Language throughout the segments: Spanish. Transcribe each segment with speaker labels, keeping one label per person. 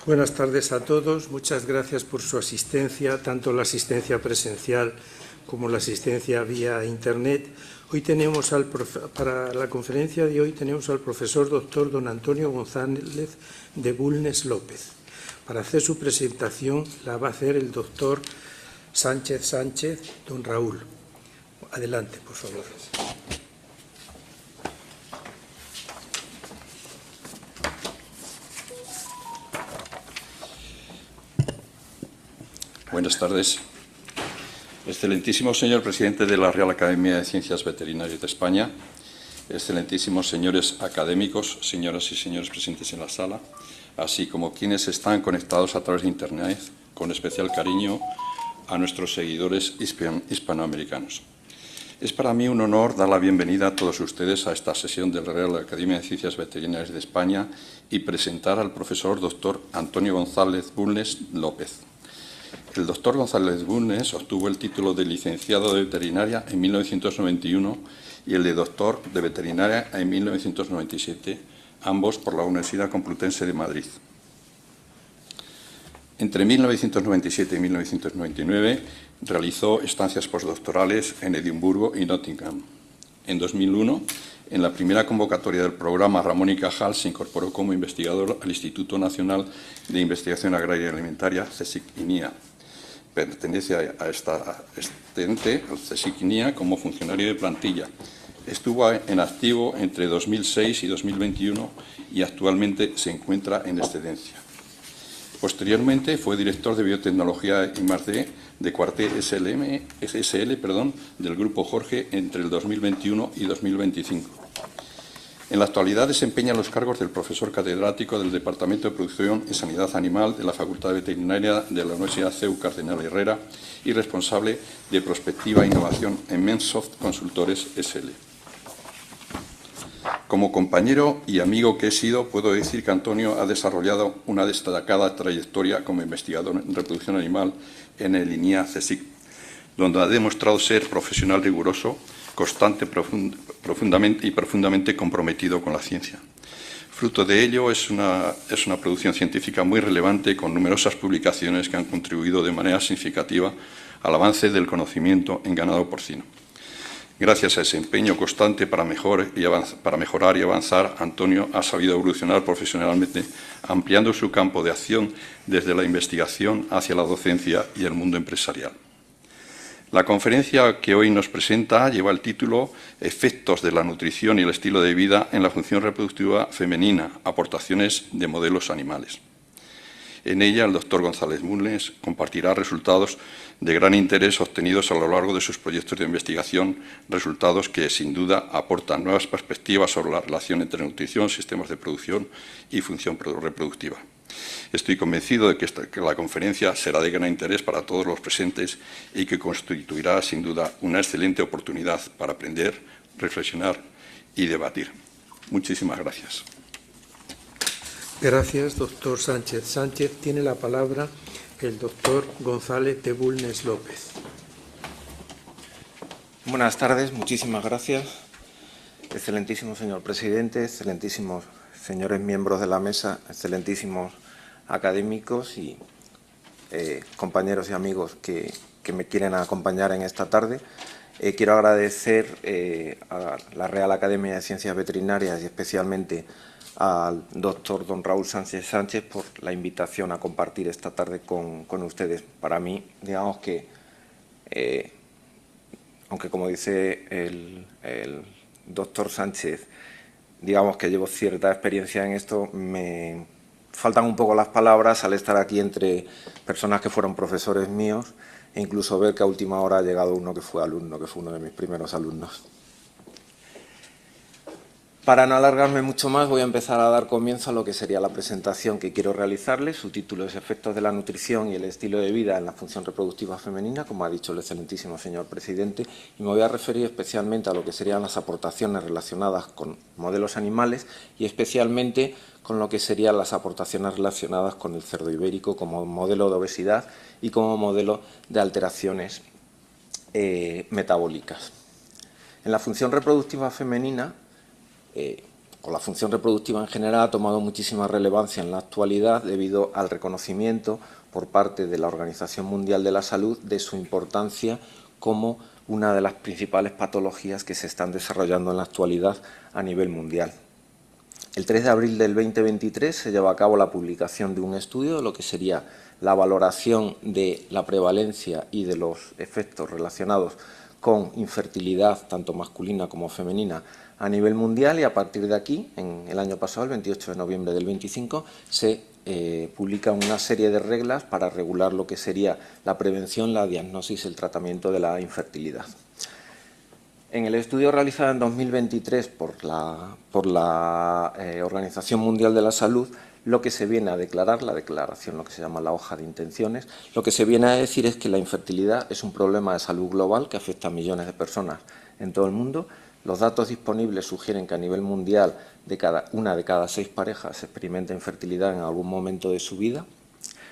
Speaker 1: Buenas tardes a todos. Muchas gracias por su asistencia, tanto la asistencia presencial como la asistencia vía Internet. Hoy tenemos para la conferencia de hoy tenemos al profesor doctor don Antonio González de Bulnes López. Para hacer su presentación la va a hacer el doctor Sánchez, don Raúl. Adelante, por favor.
Speaker 2: Buenas tardes. Excelentísimo señor presidente de la Real Academia de Ciencias Veterinarias de España, excelentísimos señores académicos, señoras y señores presentes en la sala, así como quienes están conectados a través de Internet, con especial cariño a nuestros seguidores hispanoamericanos. Es para mí un honor dar la bienvenida a todos ustedes a esta sesión de la Real Academia de Ciencias Veterinarias de España y presentar al profesor doctor Antonio González Bulnes López. El doctor González Bulnes obtuvo el título de licenciado de veterinaria en 1991 y el de doctor de veterinaria en 1997, ambos por la Universidad Complutense de Madrid. Entre 1997 y 1999 realizó estancias postdoctorales en Edimburgo y Nottingham. En 2001, en la primera convocatoria del programa Ramón y Cajal, se incorporó como investigador al Instituto Nacional de Investigación Agraria y Alimentaria, CSIC-INIA. Pertenece a esta ente, al CSIC-INIA, como funcionario de plantilla. Estuvo en activo entre 2006 y 2021 y actualmente se encuentra en excedencia. Posteriormente fue director de Biotecnología I+D de Cuartel SL del Grupo Jorge entre el 2021 y 2025. En la actualidad desempeña los cargos del profesor catedrático del Departamento de Producción y Sanidad Animal de la Facultad de Veterinaria de la Universidad CEU Cardenal Herrera y responsable de Prospectiva e Innovación en Mensoft Consultores SL. Como compañero y amigo que he sido, puedo decir que Antonio ha desarrollado una destacada trayectoria como investigador en reproducción animal en el INIA CSIC, donde ha demostrado ser profesional riguroso, constante, profundamente comprometido con la ciencia. Fruto de ello es una producción científica muy relevante con numerosas publicaciones que han contribuido de manera significativa al avance del conocimiento en ganado porcino. Gracias a ese empeño constante para mejorar y avanzar, Antonio ha sabido evolucionar profesionalmente, ampliando su campo de acción desde la investigación hacia la docencia y el mundo empresarial. La conferencia que hoy nos presenta lleva el título Efectos de la nutrición y el estilo de vida en la función reproductiva femenina, aportaciones de modelos animales. En ella, el doctor González Bulnes compartirá resultados de gran interés obtenidos a lo largo de sus proyectos de investigación, resultados que, sin duda, aportan nuevas perspectivas sobre la relación entre nutrición, sistemas de producción y función reproductiva. Estoy convencido de que la conferencia será de gran interés para todos los presentes y que constituirá, sin duda, una excelente oportunidad para aprender, reflexionar y debatir. Muchísimas gracias.
Speaker 1: Gracias, doctor Sánchez. Tiene la palabra el doctor González de Bulnes López.
Speaker 3: Buenas tardes, muchísimas gracias. Excelentísimo señor presidente, excelentísimos señores miembros de la mesa, excelentísimos académicos y compañeros y amigos que me quieren acompañar en esta tarde. Quiero agradecer a la Real Academia de Ciencias Veterinarias y especialmente al doctor don Raúl Sánchez por la invitación a compartir esta tarde con ustedes. Para mí, digamos que, aunque como dice el doctor Sánchez, digamos que llevo cierta experiencia en esto, me faltan un poco las palabras al estar aquí entre personas que fueron profesores míos e incluso ver que a última hora ha llegado uno que fue alumno, que fue uno de mis primeros alumnos. Para no alargarme mucho más, voy a empezar a dar comienzo a lo que sería la presentación que quiero realizarles. Su título es Efectos de la nutrición y el estilo de vida en la función reproductiva femenina, como ha dicho el excelentísimo señor presidente, y me voy a referir especialmente a lo que serían las aportaciones relacionadas con modelos animales y especialmente con lo que serían las aportaciones relacionadas con el cerdo ibérico como modelo de obesidad y como modelo de alteraciones metabólicas. En la función reproductiva femenina, o la función reproductiva en general ha tomado muchísima relevancia en la actualidad debido al reconocimiento por parte de la Organización Mundial de la Salud de su importancia como una de las principales patologías que se están desarrollando en la actualidad a nivel mundial. El 3 de abril del 2023 se lleva a cabo la publicación de un estudio de lo que sería la valoración de la prevalencia y de los efectos relacionados con infertilidad, tanto masculina como femenina, a nivel mundial, y a partir de aquí, en el año pasado, el 28 de noviembre del 25, se publica una serie de reglas para regular lo que sería la prevención, la diagnosis y el tratamiento de la infertilidad. En el estudio realizado en 2023 por la Organización Mundial de la Salud, lo que se viene a declarar, la declaración, lo que se llama la hoja de intenciones, lo que se viene a decir es que la infertilidad es un problema de salud global que afecta a millones de personas en todo el mundo. Los datos disponibles sugieren que a nivel mundial una de cada 6 parejas experimenta infertilidad en algún momento de su vida.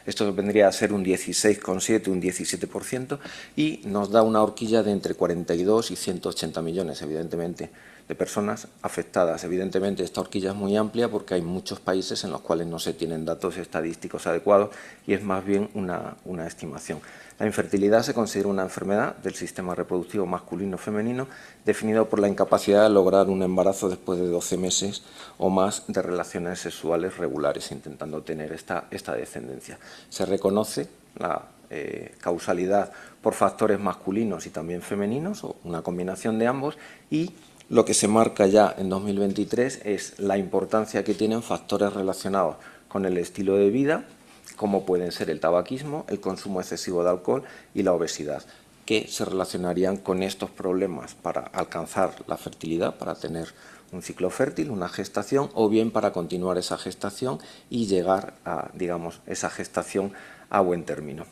Speaker 3: Esto vendría a ser un 16,7, un 17%, y nos da una horquilla de entre 42 y 180 millones, evidentemente, de personas afectadas. Evidentemente, esta horquilla es muy amplia porque hay muchos países en los cuales no se tienen datos estadísticos adecuados y es más bien una estimación. La infertilidad se considera una enfermedad del sistema reproductivo masculino-femenino definido por la incapacidad de lograr un embarazo después de 12 meses o más de relaciones sexuales regulares, intentando tener esta descendencia. Se reconoce la causalidad por factores masculinos y también femeninos, o una combinación de ambos, y lo que se marca ya en 2023 es la importancia que tienen factores relacionados con el estilo de vida, como pueden ser el tabaquismo, el consumo excesivo de alcohol y la obesidad, que se relacionarían con estos problemas para alcanzar la fertilidad, para tener un ciclo fértil, una gestación, o bien para continuar esa gestación y llegar a, digamos, esa gestación a buen término.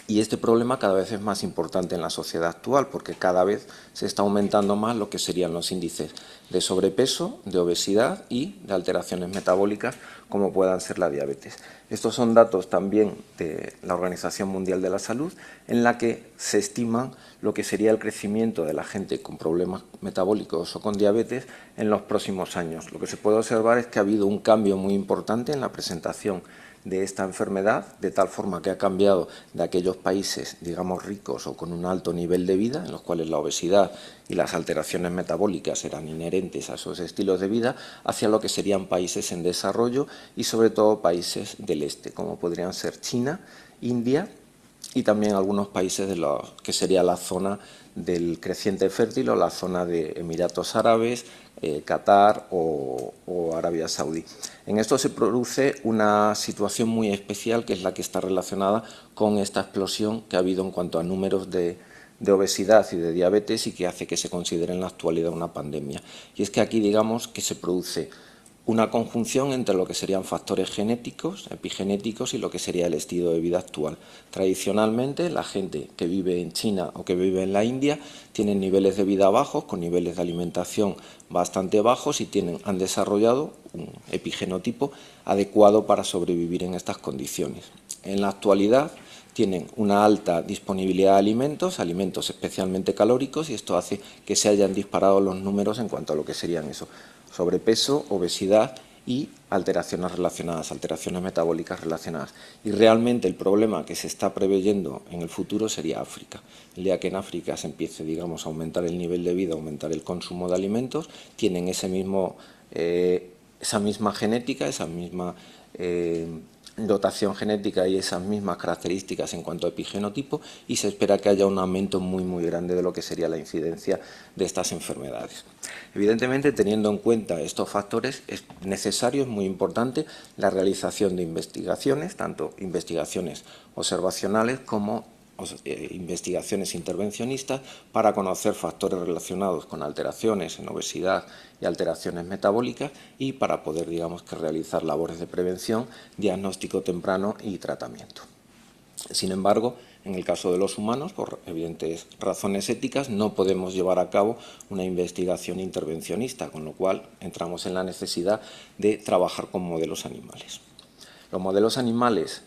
Speaker 3: Y este problema cada vez es más importante en la sociedad actual porque cada vez se está aumentando más lo que serían los índices de sobrepeso, de obesidad y de alteraciones metabólicas como puedan ser la diabetes. Estos son datos también de la Organización Mundial de la Salud en la que se estima lo que sería el crecimiento de la gente con problemas metabólicos o con diabetes en los próximos años. Lo que se puede observar es que ha habido un cambio muy importante en la presentación de esta enfermedad, de tal forma que ha cambiado de aquellos países, digamos, ricos o con un alto nivel de vida, en los cuales la obesidad y las alteraciones metabólicas eran inherentes a esos estilos de vida, hacia lo que serían países en desarrollo y sobre todo países del este, como podrían ser China, India y también algunos países de lo que sería la zona del creciente fértil o la zona de Emiratos Árabes, Qatar o Arabia Saudí. En esto se produce una situación muy especial que es la que está relacionada con esta explosión que ha habido en cuanto a números de obesidad y de diabetes y que hace que se considere en la actualidad una pandemia. Y es que aquí digamos que se produce una conjunción entre lo que serían factores genéticos, epigenéticos y lo que sería el estilo de vida actual. Tradicionalmente, la gente que vive en China o que vive en la India tienen niveles de vida bajos, con niveles de alimentación bastante bajos y han desarrollado un epigenotipo adecuado para sobrevivir en estas condiciones. En la actualidad tienen una alta disponibilidad de alimentos especialmente calóricos, y esto hace que se hayan disparado los números en cuanto a lo que serían eso: sobrepeso, obesidad y alteraciones relacionadas, alteraciones metabólicas relacionadas. Y realmente el problema que se está preveyendo en el futuro sería África. El día que en África se empiece, digamos, a aumentar el nivel de vida, a aumentar el consumo de alimentos, tienen esa misma genética, esa misma dotación genética y esas mismas características en cuanto a epigenotipo, y se espera que haya un aumento muy grande de lo que sería la incidencia de estas enfermedades. Evidentemente, teniendo en cuenta estos factores, es necesario, es muy importante, la realización de investigaciones, tanto investigaciones observacionales como investigaciones intervencionistas, para conocer factores relacionados con alteraciones en obesidad y alteraciones metabólicas, y para poder, digamos, que realizar labores de prevención, diagnóstico temprano y tratamiento. Sin embargo, en el caso de los humanos, por evidentes razones éticas, no podemos llevar a cabo una investigación intervencionista, con lo cual entramos en la necesidad de trabajar con modelos animales. Los modelos animales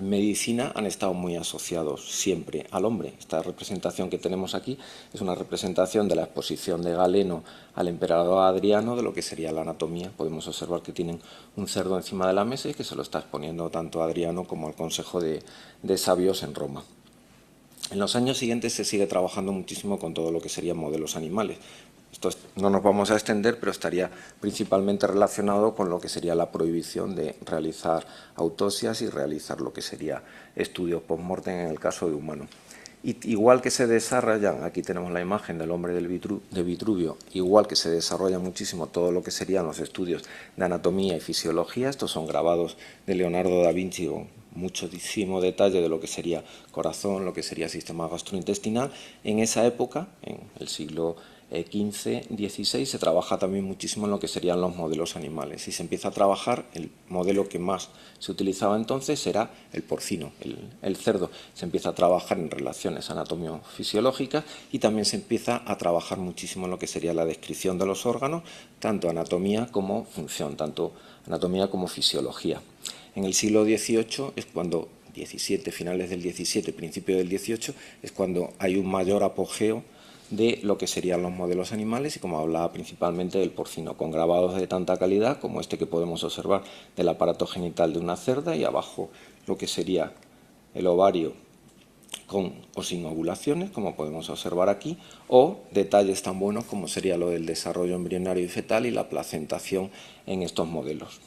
Speaker 3: en medicina han estado muy asociados siempre al hombre. Esta representación que tenemos aquí es una representación de la exposición de Galeno al emperador Adriano de lo que sería la anatomía. Podemos observar que tienen un cerdo encima de la mesa y que se lo está exponiendo tanto a Adriano como al Consejo de Sabios en Roma. En los años siguientes se sigue trabajando muchísimo con todo lo que serían modelos animales. Esto no nos vamos a extender, pero estaría principalmente relacionado con lo que sería la prohibición de realizar autopsias y realizar lo que sería estudios post-mortem en el caso de humano. Y igual que se desarrollan, aquí tenemos la imagen del hombre de Vitruvio, igual que se desarrolla muchísimo todo lo que serían los estudios de anatomía y fisiología, estos son grabados de Leonardo da Vinci con muchísimo detalle de lo que sería corazón, lo que sería sistema gastrointestinal. En esa época, en el siglo XV-XVI, se trabaja también muchísimo en lo que serían los modelos animales y se empieza a trabajar, el modelo que más se utilizaba entonces era el porcino, el cerdo. Se empieza a trabajar en relaciones anatomio-fisiológicas y también se empieza a trabajar muchísimo en lo que sería la descripción de los órganos, tanto anatomía como función, tanto anatomía como fisiología. En el siglo XVIII es cuando, finales del XVII, principio del XVIII, es cuando hay un mayor apogeo de lo que serían los modelos animales y, como hablaba, principalmente del porcino, con grabados de tanta calidad como este que podemos observar del aparato genital de una cerda y abajo lo que sería el ovario con o sin ovulaciones, como podemos observar aquí, o detalles tan buenos como sería lo del desarrollo embrionario y fetal y la placentación en estos modelos.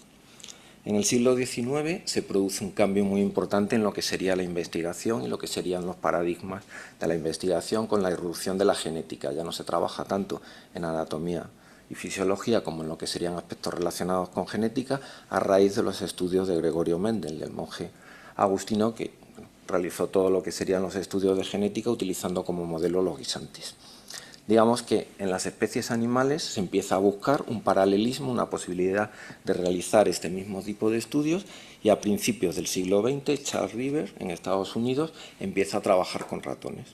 Speaker 3: En el siglo XIX se produce un cambio muy importante en lo que sería la investigación y lo que serían los paradigmas de la investigación con la irrupción de la genética. Ya no se trabaja tanto en anatomía y fisiología como en lo que serían aspectos relacionados con genética a raíz de los estudios de Gregorio Mendel, del monje agustino que realizó todo lo que serían los estudios de genética utilizando como modelo los guisantes. Digamos que en las especies animales se empieza a buscar un paralelismo, una posibilidad de realizar este mismo tipo de estudios y a principios del siglo XX Charles River en Estados Unidos empieza a trabajar con ratones.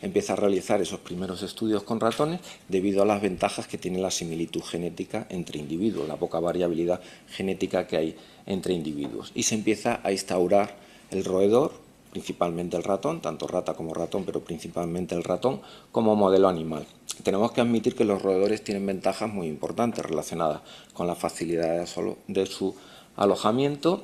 Speaker 3: Empieza a realizar esos primeros estudios con ratones debido a las ventajas que tiene la similitud genética entre individuos, la poca variabilidad genética que hay entre individuos. Y se empieza a instaurar el roedor, principalmente el ratón, tanto rata como ratón, pero principalmente el ratón, como modelo animal. Tenemos que admitir que los roedores tienen ventajas muy importantes relacionadas con la facilidad de su alojamiento,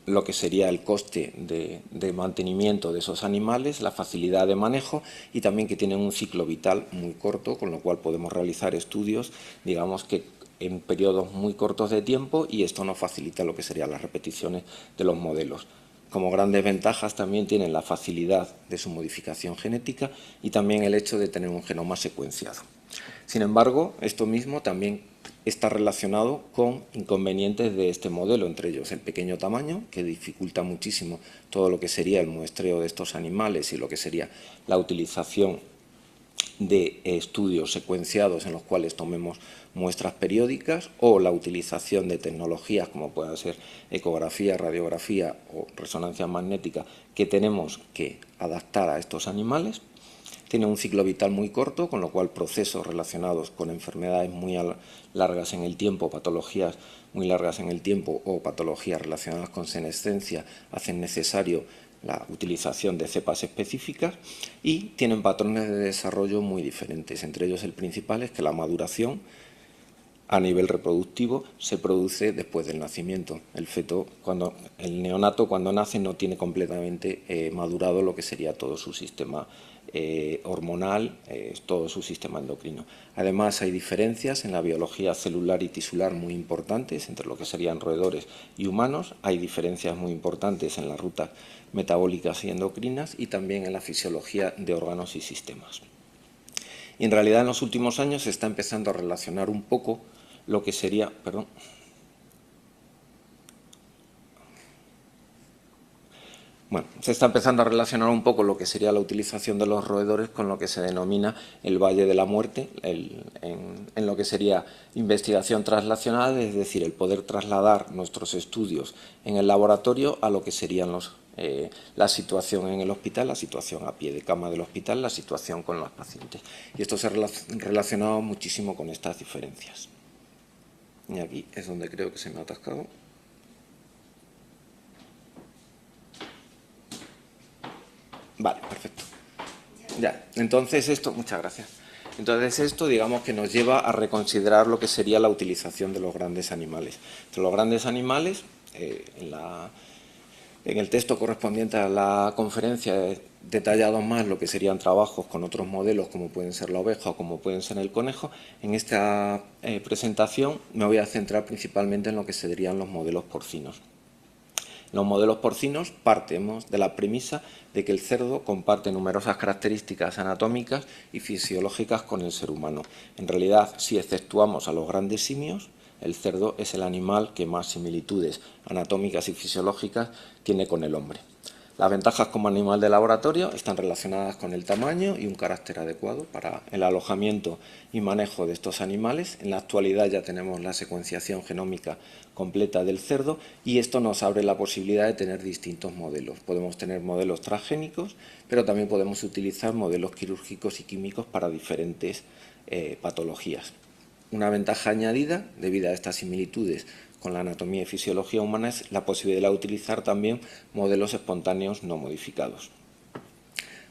Speaker 3: lo que sería el coste de mantenimiento de esos animales, la facilidad de manejo y también que tienen un ciclo vital muy corto, con lo cual podemos realizar estudios, digamos que en periodos muy cortos de tiempo y esto nos facilita lo que serían las repeticiones de los modelos. Como grandes ventajas también tienen la facilidad de su modificación genética y también el hecho de tener un genoma secuenciado. Sin embargo, esto mismo también está relacionado con inconvenientes de este modelo, entre ellos el pequeño tamaño, que dificulta muchísimo todo lo que sería el muestreo de estos animales y lo que sería la utilización de estudios secuenciados en los cuales tomemos muestras periódicas o la utilización de tecnologías como puedan ser ecografía, radiografía o resonancia magnética que tenemos que adaptar a estos animales. Tiene un ciclo vital muy corto, con lo cual procesos relacionados con enfermedades muy largas en el tiempo, patologías muy largas en el tiempo o patologías relacionadas con senescencia hacen necesario la utilización de cepas específicas y tienen patrones de desarrollo muy diferentes. Entre ellos el principal es que la maduración a nivel reproductivo se produce después del nacimiento. El feto, el neonato cuando nace no tiene completamente madurado lo que sería todo su sistema hormonal, todo su sistema endocrino. Además hay diferencias en la biología celular y tisular muy importantes entre lo que serían roedores y humanos, hay diferencias muy importantes en las rutas metabólicas y endocrinas y también en la fisiología de órganos y sistemas. Y en realidad en los últimos años se está empezando a relacionar un poco lo que sería, se está empezando a relacionar un poco lo que sería la utilización de los roedores con lo que se denomina el Valle de la Muerte, en lo que sería investigación traslacional, es decir, el poder trasladar nuestros estudios en el laboratorio a lo que serían la situación en el hospital, la situación a pie de cama del hospital, la situación con los pacientes. Y esto se ha relacionado muchísimo con estas diferencias. Y aquí es donde creo que se me ha atascado. Vale, perfecto. Ya, entonces esto, muchas gracias. Entonces esto, digamos, que nos lleva a reconsiderar lo que sería la utilización de los grandes animales. Entre los grandes animales, en el texto correspondiente a la conferencia he detallado más lo que serían trabajos con otros modelos, como pueden ser la oveja o como pueden ser el conejo. En esta presentación me voy a centrar principalmente en lo que serían los modelos porcinos. Los modelos porcinos partimos de la premisa de que el cerdo comparte numerosas características anatómicas y fisiológicas con el ser humano. En realidad, si exceptuamos a los grandes simios, el cerdo es el animal que más similitudes anatómicas y fisiológicas tiene con el hombre. Las ventajas como animal de laboratorio están relacionadas con el tamaño y un carácter adecuado para el alojamiento y manejo de estos animales. En la actualidad ya tenemos la secuenciación genómica completa del cerdo y esto nos abre la posibilidad de tener distintos modelos. Podemos tener modelos transgénicos, pero también podemos utilizar modelos quirúrgicos y químicos para diferentes patologías. Una ventaja añadida, debido a estas similitudes con la anatomía y fisiología humana, es la posibilidad de utilizar también modelos espontáneos no modificados.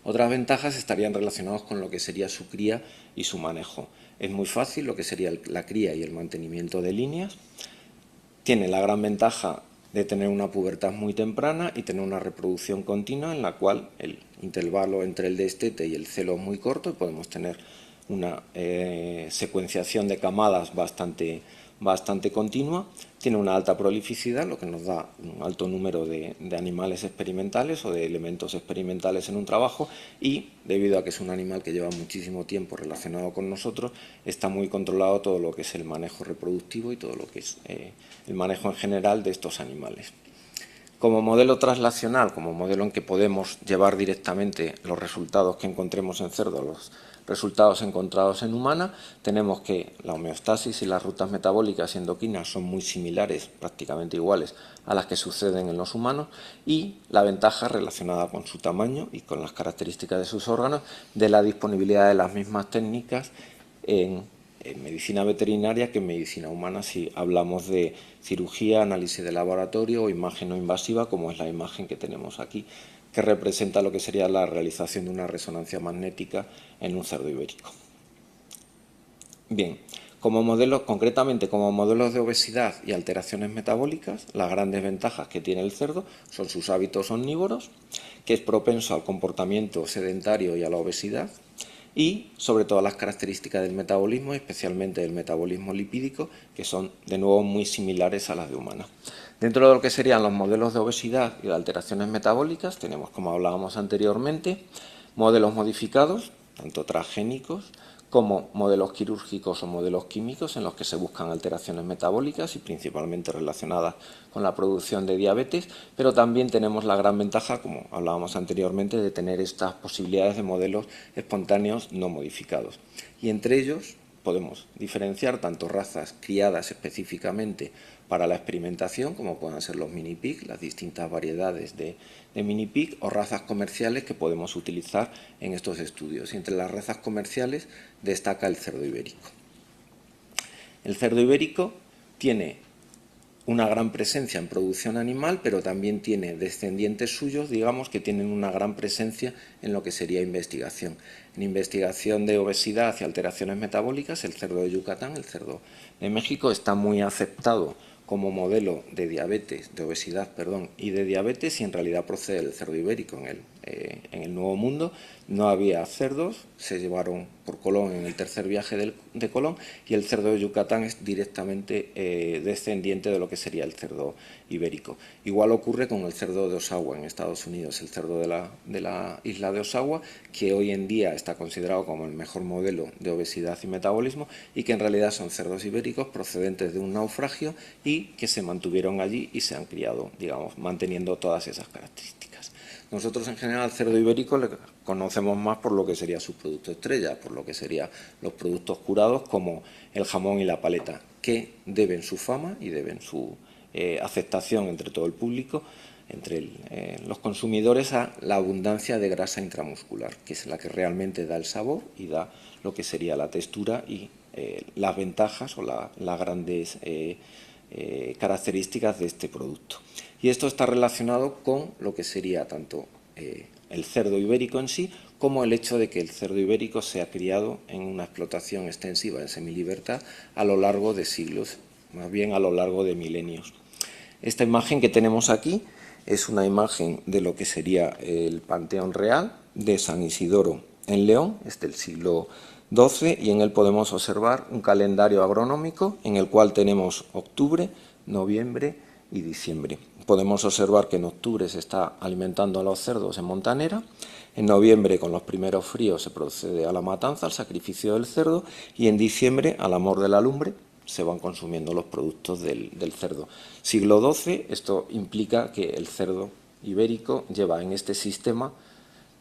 Speaker 3: Otras ventajas estarían relacionadas con lo que sería su cría y su manejo. Es muy fácil lo que sería la cría y el mantenimiento de líneas. Tiene la gran ventaja de tener una pubertad muy temprana y tener una reproducción continua en la cual el intervalo entre el destete y el celo es muy corto y podemos tener una secuenciación de camadas bastante continua. Tiene una alta prolificidad, lo que nos da un alto número de animales experimentales o de elementos experimentales en un trabajo, y debido a que es un animal que lleva muchísimo tiempo relacionado con nosotros, está muy controlado todo lo que es el manejo reproductivo y todo lo que es el manejo en general de estos animales. Como modelo translacional, como modelo en que podemos llevar directamente los resultados que encontremos en cerdo, los resultados encontrados en humana, tenemos que la homeostasis y las rutas metabólicas y endocrinas son muy similares, prácticamente iguales a las que suceden en los humanos, y la ventaja relacionada con su tamaño y con las características de sus órganos, de la disponibilidad de las mismas técnicas en medicina veterinaria que en medicina humana, si hablamos de cirugía, análisis de laboratorio o imagen no invasiva, como es la imagen que tenemos aquí, que representa lo que sería la realización de una resonancia magnética en un cerdo ibérico. Bien, concretamente como modelos de obesidad y alteraciones metabólicas, las grandes ventajas que tiene el cerdo son sus hábitos omnívoros, que es propenso al comportamiento sedentario y a la obesidad, y sobre todo las características del metabolismo, especialmente del metabolismo lipídico, que son de nuevo muy similares a las de humanos. Dentro de lo que serían los modelos de obesidad y de alteraciones metabólicas, tenemos, como hablábamos anteriormente, modelos modificados, tanto transgénicos como modelos quirúrgicos o modelos químicos en los que se buscan alteraciones metabólicas y principalmente relacionadas con la producción de diabetes, pero también tenemos la gran ventaja, como hablábamos anteriormente, de tener estas posibilidades de modelos espontáneos no modificados. Y entre ellos podemos diferenciar tanto razas criadas específicamente para la experimentación, como puedan ser los mini pig, las distintas variedades de mini pig, o razas comerciales que podemos utilizar en estos estudios. Y entre las razas comerciales destaca el cerdo ibérico. El cerdo ibérico tiene una gran presencia en producción animal, pero también tiene descendientes suyos, digamos, que tienen una gran presencia en lo que sería investigación. En investigación de obesidad y alteraciones metabólicas, el cerdo de Yucatán, el cerdo de México, está muy aceptado como modelo de diabetes, de obesidad, perdón, y de diabetes, y en realidad procede del cerdo ibérico. En el Nuevo Mundo no había cerdos, se llevaron por Colón en el tercer viaje de Colón, y el cerdo de Yucatán es directamente descendiente de lo que sería el cerdo ibérico. Igual ocurre con el cerdo de Oshawa en Estados Unidos, el cerdo de la isla de Oshawa, que hoy en día está considerado como el mejor modelo de obesidad y metabolismo, y que en realidad son cerdos ibéricos procedentes de un naufragio y que se mantuvieron allí y se han criado, digamos, manteniendo todas esas características. Nosotros en general al cerdo ibérico le conocemos más por lo que sería su producto estrella, por lo que serían los productos curados como el jamón y la paleta, que deben su fama y deben su aceptación entre todo el público, entre los consumidores, a la abundancia de grasa intramuscular, que es la que realmente da el sabor y da lo que sería la textura y las ventajas o las grandes características de este producto. Y esto está relacionado con lo que sería tanto el cerdo ibérico en sí, como el hecho de que el cerdo ibérico sea criado en una explotación extensiva en semilibertad a lo largo de siglos, más bien a lo largo de milenios. Esta imagen que tenemos aquí es una imagen de lo que sería el Panteón Real de San Isidoro en León, es del siglo XII, y en él podemos observar un calendario agronómico en el cual tenemos octubre, noviembre y diciembre. Podemos observar que en octubre se está alimentando a los cerdos en Montanera, en noviembre con los primeros fríos se procede a la matanza, al sacrificio del cerdo, y en diciembre, al amor de la lumbre, se van consumiendo los productos del cerdo. Siglo XII, esto implica que el cerdo ibérico lleva en este sistema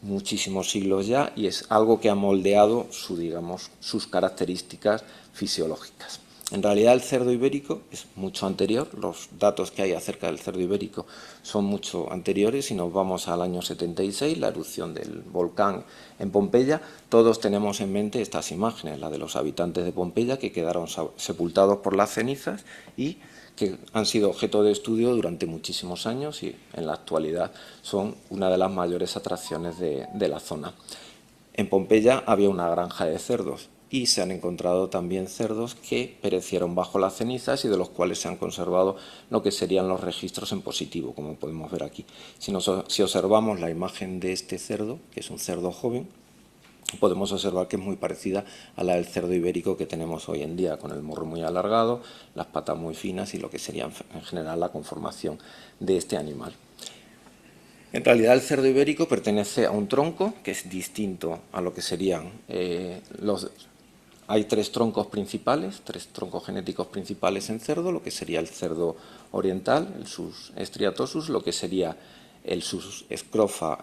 Speaker 3: muchísimos siglos ya y es algo que ha moldeado sus características fisiológicas. En realidad el cerdo ibérico es mucho anterior, los datos que hay acerca del cerdo ibérico son mucho anteriores. Si nos vamos al año 76, la erupción del volcán en Pompeya, todos tenemos en mente estas imágenes, la de los habitantes de Pompeya que quedaron sepultados por las cenizas y que han sido objeto de estudio durante muchísimos años y en la actualidad son una de las mayores atracciones de la zona. En Pompeya había una granja de cerdos y se han encontrado también cerdos que perecieron bajo las cenizas y de los cuales se han conservado lo que serían los registros en positivo, como podemos ver aquí. Si observamos la imagen de este cerdo, que es un cerdo joven, podemos observar que es muy parecida a la del cerdo ibérico que tenemos hoy en día, con el morro muy alargado, las patas muy finas y lo que sería en general la conformación de este animal. En realidad el cerdo ibérico pertenece a un tronco que es distinto a lo que serían Hay tres troncos principales, tres troncos genéticos principales en cerdo, lo que sería el cerdo oriental, el sus striatosus, lo que sería el sus scrofa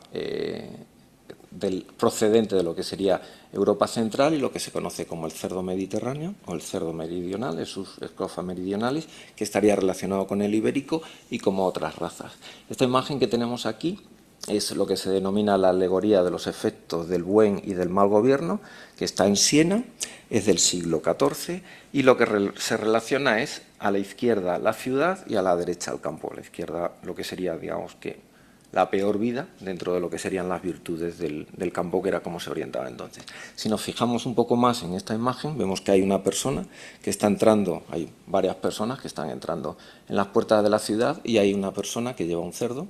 Speaker 3: procedente de lo que sería Europa Central y lo que se conoce como el cerdo mediterráneo o el cerdo meridional, el sus scrofa meridionalis, que estaría relacionado con el ibérico y como otras razas. Esta imagen que tenemos aquí es lo que se denomina la alegoría de los efectos del buen y del mal gobierno, que está en Siena, es del siglo XIV y lo que se relaciona es a la izquierda la ciudad y a la derecha el campo. A la izquierda lo que sería, digamos, que la peor vida dentro de lo que serían las virtudes del campo, que era como se orientaba entonces. Si nos fijamos un poco más en esta imagen, vemos que hay una persona que está entrando, hay varias personas que están entrando en las puertas de la ciudad y hay una persona que lleva un cerdo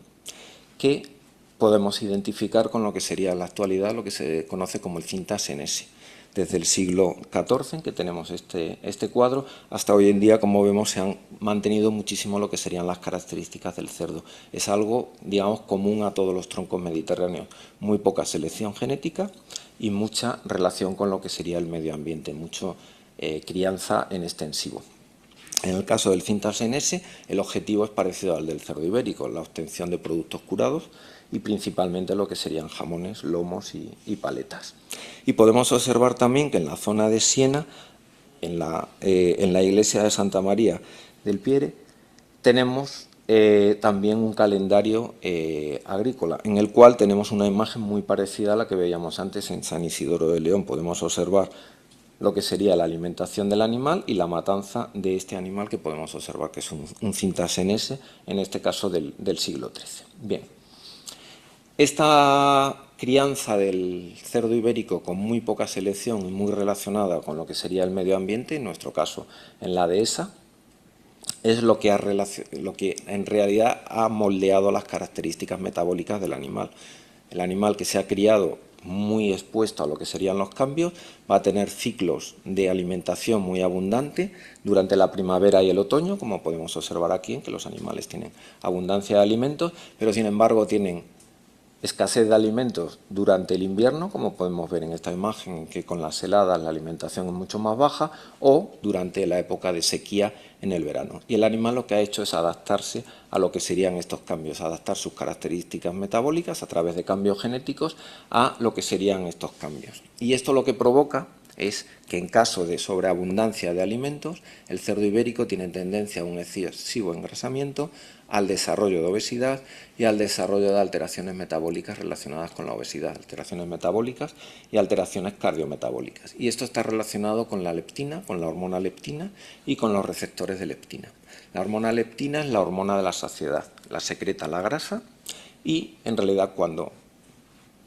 Speaker 3: que podemos identificar con lo que sería en la actualidad lo que se conoce como el cinta senese. Desde el siglo XIV, en que tenemos este cuadro, hasta hoy en día, como vemos, se han mantenido muchísimo lo que serían las características del cerdo. Es algo, digamos, común a todos los troncos mediterráneos. Muy poca selección genética y mucha relación con lo que sería el medio ambiente, mucho crianza en extensivo. En el caso del cinta senese, el objetivo es parecido al del cerdo ibérico, la obtención de productos curados y principalmente lo que serían jamones, lomos y paletas. Y podemos observar también que en la zona de Siena, en la iglesia de Santa María del Piere, tenemos también un calendario agrícola, en el cual tenemos una imagen muy parecida a la que veíamos antes en San Isidoro de León. Podemos observar lo que sería la alimentación del animal y la matanza de este animal, que podemos observar que es un cinta senese, en este caso del siglo XIII. Bien. Esta crianza del cerdo ibérico con muy poca selección y muy relacionada con lo que sería el medio ambiente, en nuestro caso en la dehesa, es lo que en realidad ha moldeado las características metabólicas del animal. El animal que se ha criado muy expuesto a lo que serían los cambios va a tener ciclos de alimentación muy abundante durante la primavera y el otoño, como podemos observar aquí, en que los animales tienen abundancia de alimentos, pero sin embargo tienen escasez de alimentos durante el invierno, como podemos ver en esta imagen, que con las heladas la alimentación es mucho más baja, o durante la época de sequía en el verano. Y el animal lo que ha hecho es adaptarse a lo que serían estos cambios, adaptar sus características metabólicas a través de cambios genéticos a lo que serían estos cambios. Y esto lo que provoca es que en caso de sobreabundancia de alimentos, el cerdo ibérico tiene tendencia a un excesivo engrasamiento, al desarrollo de obesidad y al desarrollo de alteraciones metabólicas relacionadas con la obesidad, alteraciones metabólicas y alteraciones cardiometabólicas. Y esto está relacionado con la leptina, con la hormona leptina y con los receptores de leptina. La hormona leptina es la hormona de la saciedad, la secreta la grasa y en realidad cuando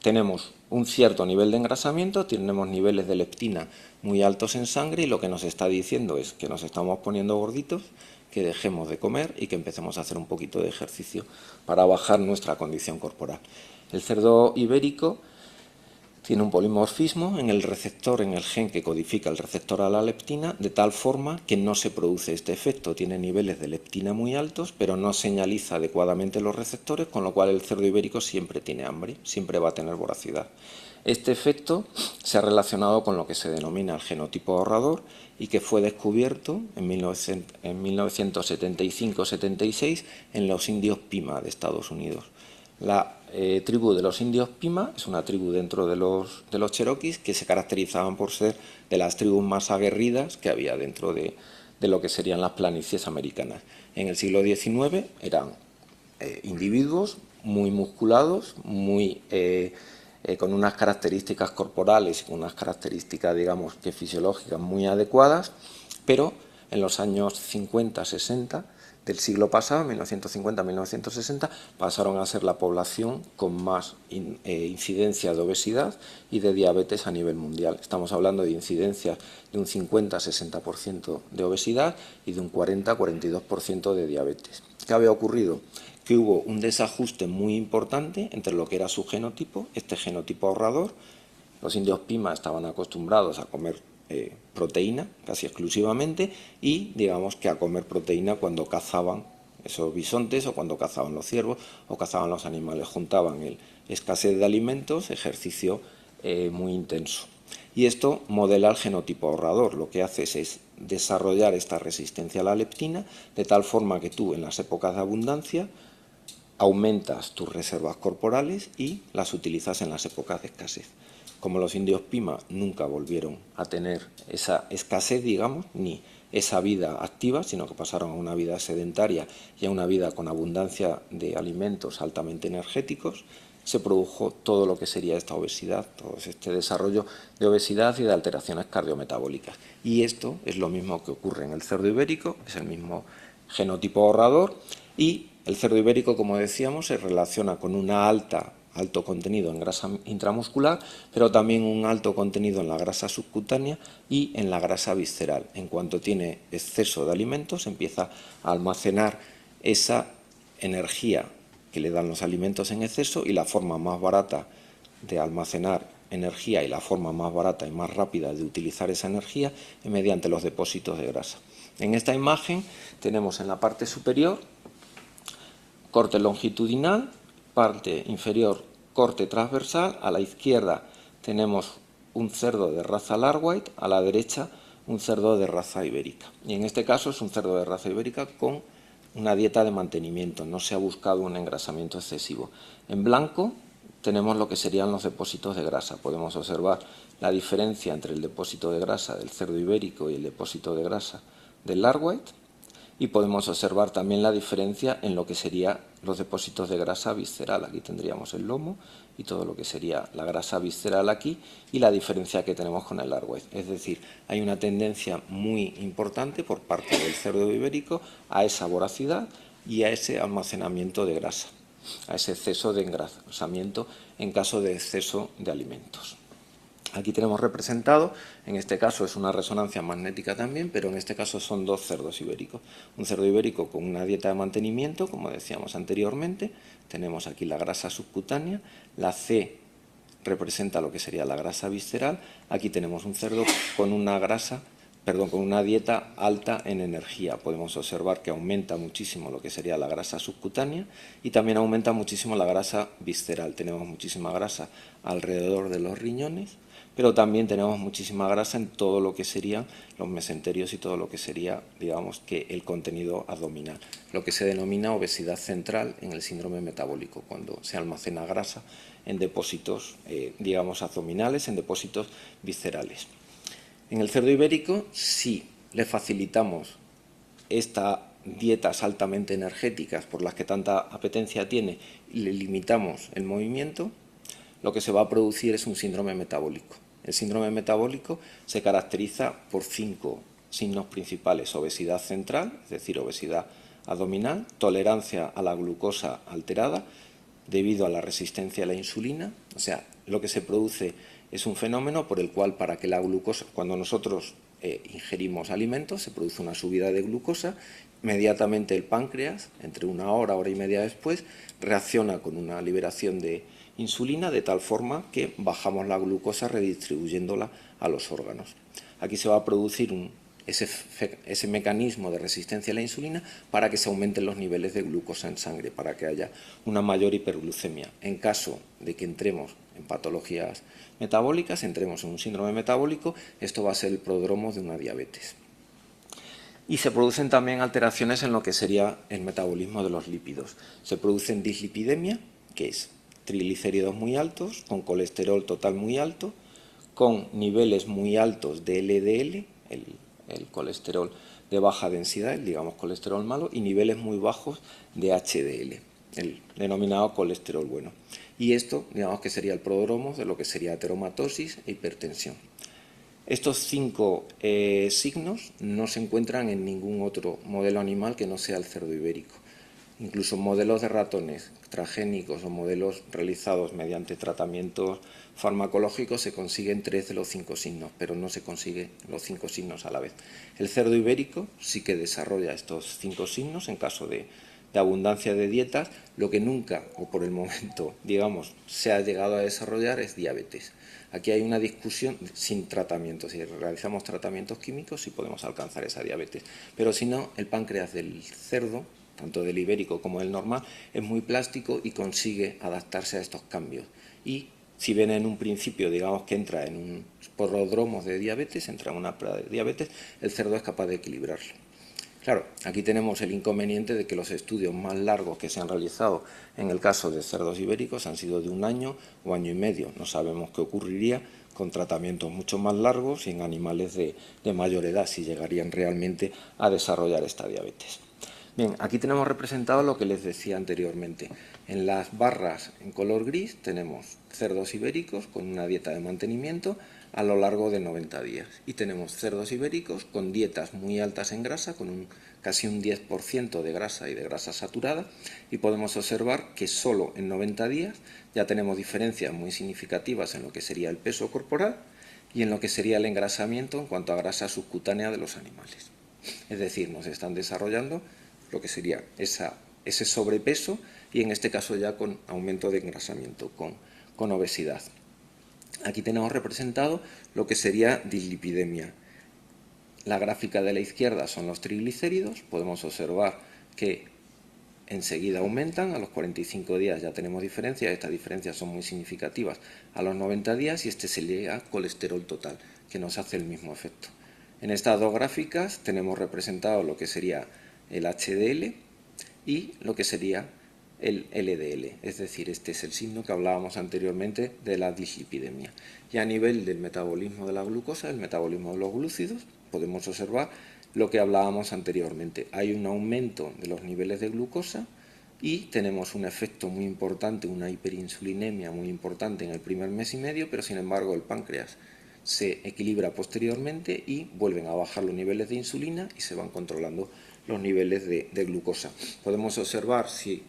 Speaker 3: tenemos un cierto nivel de engrasamiento, tenemos niveles de leptina muy altos en sangre y lo que nos está diciendo es que nos estamos poniendo gorditos, que dejemos de comer y que empecemos a hacer un poquito de ejercicio para bajar nuestra condición corporal. El cerdo ibérico tiene un polimorfismo en el receptor, en el gen que codifica el receptor a la leptina, de tal forma que no se produce este efecto. Tiene niveles de leptina muy altos, pero no señaliza adecuadamente los receptores, con lo cual el cerdo ibérico siempre tiene hambre, siempre va a tener voracidad. Este efecto se ha relacionado con lo que se denomina el genotipo ahorrador y que fue descubierto en 1975-76 en los indios Pima de Estados Unidos. La tribu de los indios Pima es una tribu dentro de los cherokees que se caracterizaban por ser de las tribus más aguerridas que había dentro de lo que serían las planicies americanas. En el siglo XIX eran individuos muy musculados, muy con unas características corporales y con unas características, digamos, que fisiológicas muy adecuadas, pero en los años 50-60 del siglo pasado, 1950-1960, pasaron a ser la población con más incidencia de obesidad y de diabetes a nivel mundial. Estamos hablando de incidencias de un 50-60% de obesidad y de un 40-42% de diabetes. ¿Qué había ocurrido? Que hubo un desajuste muy importante entre lo que era su genotipo, este genotipo ahorrador. Los indios Pima estaban acostumbrados a comer proteína casi exclusivamente y digamos que a comer proteína cuando cazaban esos bisontes o cuando cazaban los ciervos o cazaban los animales, juntaban el escasez de alimentos, ejercicio muy intenso. Y esto modela el genotipo ahorrador, lo que hace es desarrollar esta resistencia a la leptina de tal forma que tú en las épocas de abundancia aumentas tus reservas corporales y las utilizas en las épocas de escasez. Como los indios Pima nunca volvieron a tener esa escasez, digamos, ni esa vida activa, sino que pasaron a una vida sedentaria y a una vida con abundancia de alimentos altamente energéticos, se produjo todo lo que sería esta obesidad, todo este desarrollo de obesidad y de alteraciones cardiometabólicas. Y esto es lo mismo que ocurre en el cerdo ibérico, es el mismo genotipo ahorrador y el cerdo ibérico, como decíamos, se relaciona con un alto contenido en grasa intramuscular, pero también un alto contenido en la grasa subcutánea y en la grasa visceral. En cuanto tiene exceso de alimentos, empieza a almacenar esa energía que le dan los alimentos en exceso y la forma más barata de almacenar energía y la forma más barata y más rápida de utilizar esa energía es mediante los depósitos de grasa. En esta imagen tenemos en la parte superior corte longitudinal, parte inferior corte transversal, a la izquierda tenemos un cerdo de raza Larguite, a la derecha un cerdo de raza ibérica. Y en este caso es un cerdo de raza ibérica con una dieta de mantenimiento, no se ha buscado un engrasamiento excesivo. En blanco tenemos lo que serían los depósitos de grasa. Podemos observar la diferencia entre el depósito de grasa del cerdo ibérico y el depósito de grasa del Larguite. Y podemos observar también la diferencia en lo que serían los depósitos de grasa visceral. Aquí tendríamos el lomo y todo lo que sería la grasa visceral aquí y la diferencia que tenemos con el Larguite. Es decir, hay una tendencia muy importante por parte del cerdo ibérico a esa voracidad y a ese almacenamiento de grasa, a ese exceso de engrasamiento en caso de exceso de alimentos. Aquí tenemos representado, en este caso es una resonancia magnética también, pero en este caso son dos cerdos ibéricos. Un cerdo ibérico con una dieta de mantenimiento, como decíamos anteriormente, tenemos aquí la grasa subcutánea, la C representa lo que sería la grasa visceral, aquí tenemos un cerdo con con una dieta alta en energía. Podemos observar que aumenta muchísimo lo que sería la grasa subcutánea y también aumenta muchísimo la grasa visceral. Tenemos muchísima grasa alrededor de los riñones, pero también tenemos muchísima grasa en todo lo que serían los mesenterios y todo lo que sería, digamos, que el contenido abdominal, lo que se denomina obesidad central en el síndrome metabólico, cuando se almacena grasa en depósitos, digamos, abdominales, en depósitos viscerales. En el cerdo ibérico, si le facilitamos estas dietas altamente energéticas por las que tanta apetencia tiene y le limitamos el movimiento, lo que se va a producir es un síndrome metabólico. El síndrome metabólico se caracteriza por 5 signos principales: obesidad central, es decir, obesidad abdominal, tolerancia a la glucosa alterada debido a la resistencia a la insulina, o sea, lo que se produce es un fenómeno por el cual, para que la glucosa, cuando nosotros ingerimos alimentos, se produce una subida de glucosa, inmediatamente el páncreas, entre una hora, hora y media después, reacciona con una liberación de insulina de tal forma que bajamos la glucosa redistribuyéndola a los órganos. Aquí se va a producir ese mecanismo de resistencia a la insulina para que se aumenten los niveles de glucosa en sangre, para que haya una mayor hiperglucemia. En caso de que entremos en patologías metabólicas, entremos en un síndrome metabólico, esto va a ser el prodromo de una diabetes. Y se producen también alteraciones en lo que sería el metabolismo de los lípidos. Se producen dislipidemia, que es triglicéridos muy altos, con colesterol total muy alto, con niveles muy altos de LDL, el colesterol de baja densidad, digamos colesterol malo, y niveles muy bajos de HDL, el denominado colesterol bueno. Y esto, digamos que sería el prodromo de lo que sería ateromatosis e hipertensión. Estos 5 signos no se encuentran en ningún otro modelo animal que no sea el cerdo ibérico. Incluso modelos de ratones transgénicos o modelos realizados mediante tratamientos farmacológicos se consiguen 3 de los 5 signos, pero no se consiguen los 5 signos a la vez. El cerdo ibérico sí que desarrolla estos 5 signos en caso de abundancia de dietas. Lo que nunca, o por el momento, digamos, se ha llegado a desarrollar es diabetes. Aquí hay una discusión sin tratamiento. Si realizamos tratamientos químicos, sí podemos alcanzar esa diabetes. Pero si no, el páncreas del cerdo, tanto del ibérico como del normal, es muy plástico y consigue adaptarse a estos cambios. Y si ven en un principio, digamos que entra en un prodromo de diabetes, entra en una prueba de diabetes, el cerdo es capaz de equilibrarlo. Claro, aquí tenemos el inconveniente de que los estudios más largos que se han realizado en el caso de cerdos ibéricos han sido de 1 año o año y medio. No sabemos qué ocurriría con tratamientos mucho más largos y en animales de mayor edad, si llegarían realmente a desarrollar esta diabetes. Bien, aquí tenemos representado lo que les decía anteriormente. En las barras en color gris tenemos cerdos ibéricos con una dieta de mantenimiento a lo largo de 90 días. Y tenemos cerdos ibéricos con dietas muy altas en grasa, con casi un 10% de grasa y de grasa saturada, y podemos observar que solo en 90 días ya tenemos diferencias muy significativas en lo que sería el peso corporal y en lo que sería el engrasamiento en cuanto a grasa subcutánea de los animales. Es decir, nos están desarrollando lo que sería ese sobrepeso y en este caso ya con aumento de engrasamiento, con obesidad. Aquí tenemos representado lo que sería dislipidemia. La gráfica de la izquierda son los triglicéridos. Podemos observar que enseguida aumentan, a los 45 días ya tenemos diferencias, estas diferencias son muy significativas a los 90 días y este se llega a colesterol total, que nos hace el mismo efecto. En estas dos gráficas tenemos representado lo que sería el HDL y lo que sería el LDL, es decir, este es el signo que hablábamos anteriormente de la dislipidemia. Y a nivel del metabolismo de la glucosa, el metabolismo de los glúcidos, podemos observar lo que hablábamos anteriormente. Hay un aumento de los niveles de glucosa y tenemos un efecto muy importante, una hiperinsulinemia muy importante en el primer mes y medio, pero sin embargo el páncreas se equilibra posteriormente y vuelven a bajar los niveles de insulina y se van controlando los niveles de glucosa. Podemos observar si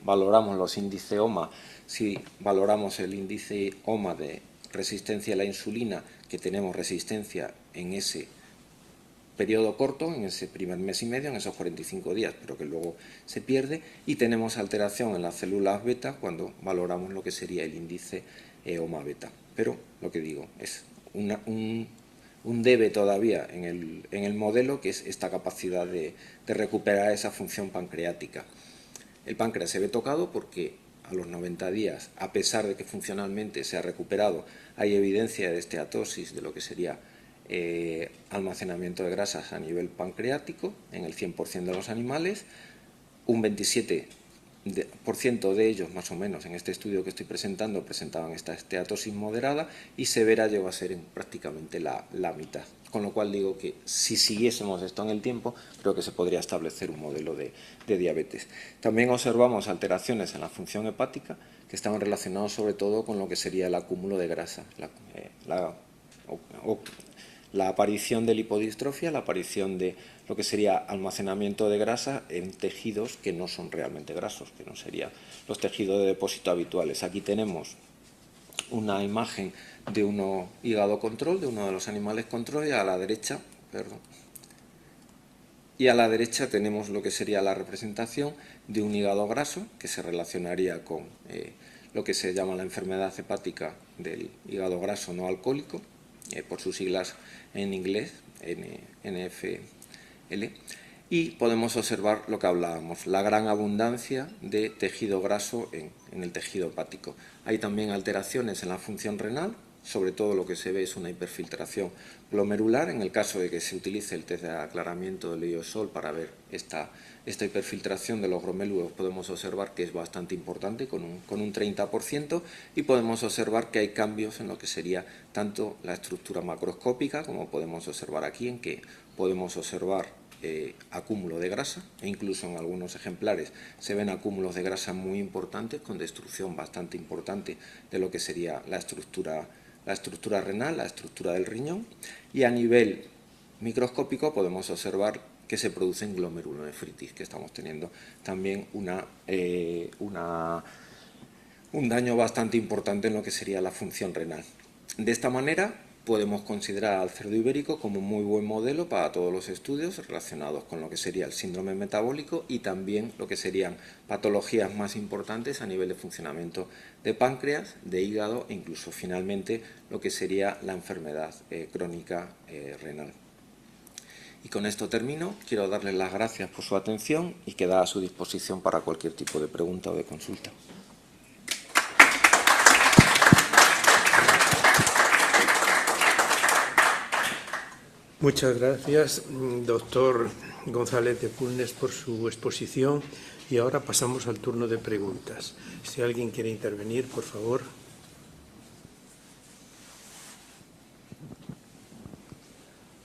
Speaker 3: valoramos los índices OMA, si valoramos el índice OMA de resistencia a la insulina, que tenemos resistencia en ese periodo corto, en ese primer mes y medio, en esos 45 días, pero que luego se pierde, y tenemos alteración en las células beta cuando valoramos lo que sería el índice OMA beta. Pero lo que digo es un debe todavía en el modelo, que es esta capacidad de recuperar esa función pancreática. El páncreas se ve tocado porque a los 90 días, a pesar de que funcionalmente se ha recuperado, hay evidencia de esteatosis de lo que sería almacenamiento de grasas a nivel pancreático en el 100% de los animales. Un 27% de ellos, más o menos, en este estudio que estoy presentando, presentaban esta esteatosis moderada, y severa llegó a ser en prácticamente la mitad. Con lo cual digo que si siguiésemos esto en el tiempo, creo que se podría establecer un modelo de diabetes. También observamos alteraciones en la función hepática que estaban relacionadas sobre todo con lo que sería el acúmulo de grasa, la aparición de lipodistrofia, la aparición de lo que sería almacenamiento de grasa en tejidos que no son realmente grasos, que no serían los tejidos de depósito habituales. Aquí tenemos una imagen de un hígado control, de uno de los animales control, y a la derecha, tenemos lo que sería la representación de un hígado graso, que se relacionaría con lo que se llama la enfermedad hepática del hígado graso no alcohólico, por sus siglas en inglés, NFL, y podemos observar lo que hablábamos, la gran abundancia de tejido graso en el tejido hepático. Hay también alteraciones en la función renal, sobre todo lo que se ve es una hiperfiltración glomerular. En el caso de que se utilice el test de aclaramiento del IOSOL para ver esta hiperfiltración de los glomérulos, podemos observar que es bastante importante, con un 30%, y podemos observar que hay cambios en lo que sería tanto la estructura macroscópica, como podemos observar aquí, en que podemos observar acúmulo de grasa, e incluso en algunos ejemplares se ven acúmulos de grasa muy importantes, con destrucción bastante importante de lo que sería la estructura renal, la estructura del riñón, y a nivel microscópico podemos observar que se producen glomerulonefritis, que estamos teniendo también un daño bastante importante en lo que sería la función renal. De esta manera podemos considerar al cerdo ibérico como un muy buen modelo para todos los estudios relacionados con lo que sería el síndrome metabólico y también lo que serían patologías más importantes a nivel de funcionamiento de páncreas, de hígado e incluso finalmente lo que sería la enfermedad crónica renal. Y con esto termino. Quiero darles las gracias por su atención y queda a su disposición para cualquier tipo de pregunta o de consulta.
Speaker 1: Muchas gracias, doctor González de Bulnes, por su exposición. Y ahora pasamos al turno de preguntas. Si alguien quiere intervenir, por favor.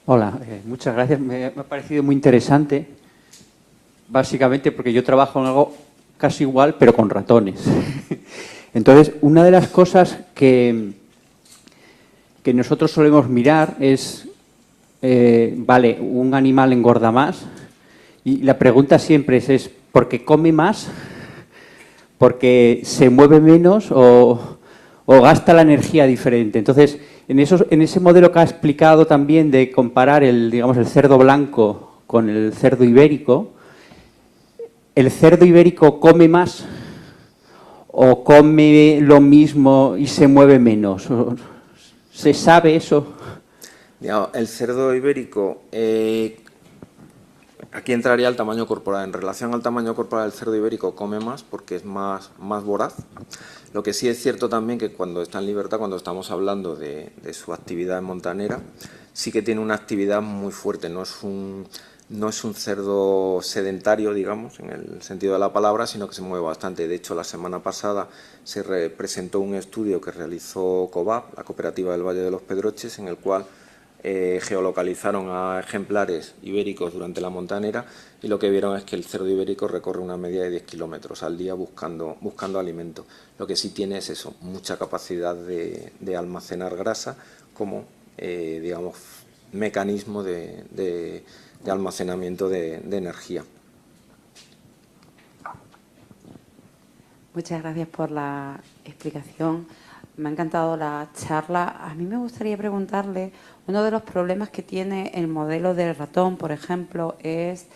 Speaker 4: Hola, muchas gracias. Me ha parecido muy interesante, básicamente porque yo trabajo en algo casi igual, pero con ratones. Entonces, una de las cosas que nosotros solemos mirar es, vale, un animal engorda más, y la pregunta siempre es ¿por qué come más? ¿Porque se mueve menos o gasta la energía diferente? Entonces, en ese modelo que ha explicado también de comparar el cerdo blanco con el cerdo ibérico, ¿el cerdo ibérico come más o come lo mismo y se mueve menos? ¿Se sabe eso?
Speaker 3: El cerdo ibérico, aquí entraría el tamaño corporal. En relación al tamaño corporal, el cerdo ibérico come más porque es más voraz. Lo que sí es cierto también que cuando está en libertad, cuando estamos hablando de su actividad montanera, sí que tiene una actividad muy fuerte. No es un cerdo sedentario, digamos, en el sentido de la palabra, sino que se mueve bastante. De hecho, la semana pasada se presentó un estudio que realizó COVAP, la Cooperativa del Valle de los Pedroches, en el cual geolocalizaron a ejemplares ibéricos durante la montanera, y lo que vieron es que el cerdo ibérico recorre una media de 10 kilómetros al día buscando alimento. Lo que sí tiene es eso, mucha capacidad de almacenar grasa como, digamos, mecanismo de almacenamiento de energía.
Speaker 5: Muchas gracias por la explicación. Me ha encantado la charla. A mí me gustaría preguntarle, uno de los problemas que tiene el modelo del ratón, por ejemplo, es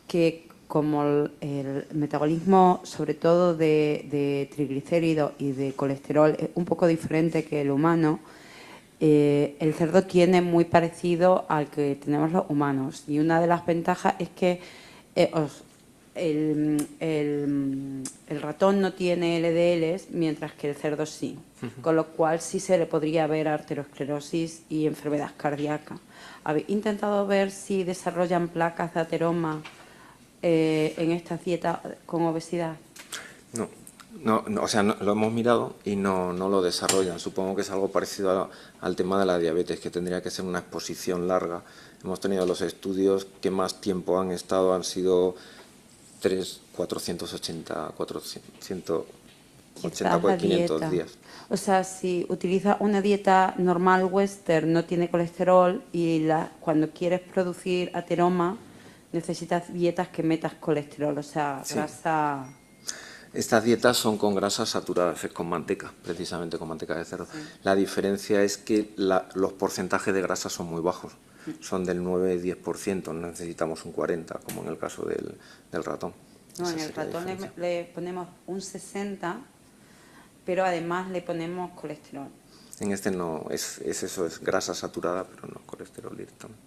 Speaker 5: que como el metabolismo, sobre todo de triglicéridos y de colesterol, es un poco diferente que el humano, el cerdo tiene muy parecido al que tenemos los humanos. Y una de las ventajas es que el ratón no tiene LDLs, mientras que el cerdo sí. Con lo cual sí se le podría ver arteriosclerosis y enfermedad cardíaca. ¿Habéis intentado ver si desarrollan placas de ateroma en esta dieta con obesidad?
Speaker 3: No, o sea, lo hemos mirado y no lo desarrollan. Supongo que es algo parecido al tema de la diabetes, que tendría que ser una exposición larga. Hemos tenido los estudios que más tiempo han estado, han sido 480, 500 días.
Speaker 5: O sea, si utiliza una dieta normal western, no tiene colesterol, y cuando quieres producir ateroma necesitas dietas que metas colesterol, o sea,
Speaker 3: Sí.
Speaker 5: grasa.
Speaker 3: Estas dietas son con grasas saturadas, es con manteca, precisamente con manteca de cerdo. Sí. La diferencia es que los porcentajes de grasa son muy bajos, son del 9-10%, no necesitamos un 40%, como en el caso del ratón.
Speaker 5: No, en el ratón le ponemos un 60%, pero además le ponemos colesterol.
Speaker 3: En este no, es eso, es grasa saturada, pero no colesterol directamente.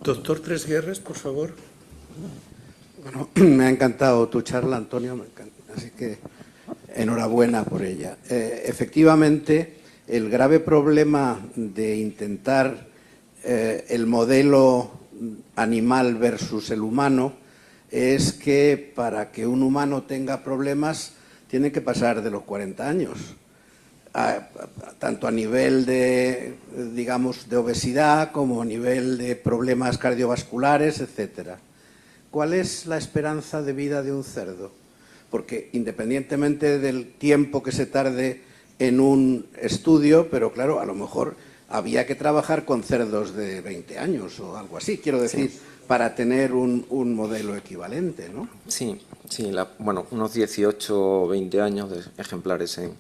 Speaker 1: Doctor Tresguerres, por favor.
Speaker 6: Bueno, me ha encantado tu charla, Antonio, así que enhorabuena por ella. Efectivamente, el grave problema de intentar el modelo animal versus el humano es que para que un humano tenga problemas tiene que pasar de los 40 años, tanto a nivel de, digamos, de obesidad como a nivel de problemas cardiovasculares, etcétera. ¿Cuál es la esperanza de vida de un cerdo? Porque independientemente del tiempo que se tarde en un estudio, pero claro, a lo mejor había que trabajar con cerdos de 20 años o algo así, quiero decir, sí, para tener un modelo equivalente, ¿no?
Speaker 3: Sí, sí, bueno, unos 18 o 20 años de ejemplares en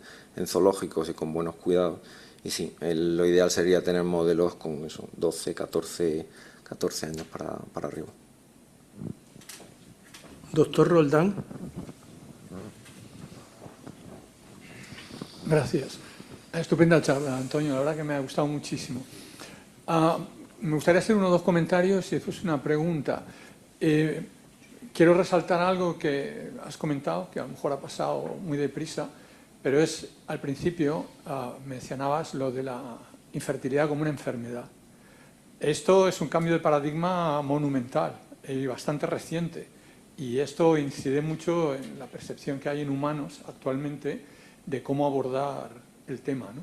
Speaker 3: zoológicos y con buenos cuidados. Y sí, lo ideal sería tener modelos con eso, 12, 14 años para arriba.
Speaker 1: Doctor Roldán.
Speaker 7: Gracias. Estupenda charla, Antonio. La verdad que me ha gustado muchísimo. Me gustaría hacer uno o dos comentarios y después una pregunta. Quiero resaltar algo que has comentado, que a lo mejor ha pasado muy deprisa, pero es, al principio, mencionabas lo de la infertilidad como una enfermedad. Esto es un cambio de paradigma monumental y bastante reciente. Y esto incide mucho en la percepción que hay en humanos actualmente de cómo abordar el tema, ¿no?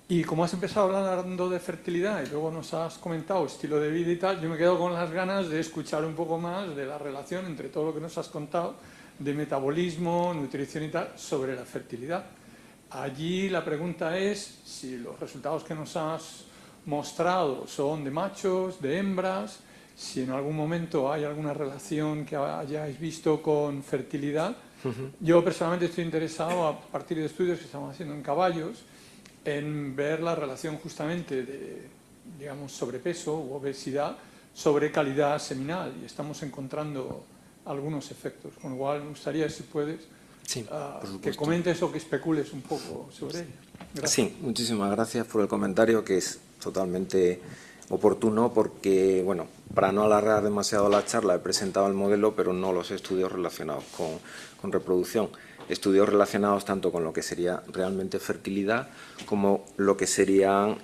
Speaker 7: Y como has empezado hablando de fertilidad y luego nos has comentado estilo de vida y tal, yo me quedo con las ganas de escuchar un poco más de la relación entre todo lo que nos has contado de metabolismo, nutrición y tal, sobre la fertilidad. Allí la pregunta es si los resultados que nos has mostrado son de machos, de hembras, si en algún momento hay alguna relación que hayáis visto con fertilidad. Yo personalmente estoy interesado, a partir de estudios que estamos haciendo en caballos, en ver la relación justamente de, digamos, sobrepeso u obesidad sobre calidad seminal, y estamos encontrando algunos efectos, con lo cual me gustaría, si puedes, sí, que comentes o que especules un poco sobre ello. Gracias.
Speaker 3: Sí, muchísimas gracias por el comentario, que es totalmente oportuno porque, bueno, para no alargar demasiado la charla, he presentado el modelo, pero no los estudios relacionados con reproducción. Estudios relacionados tanto con lo que sería realmente fertilidad como lo que serían,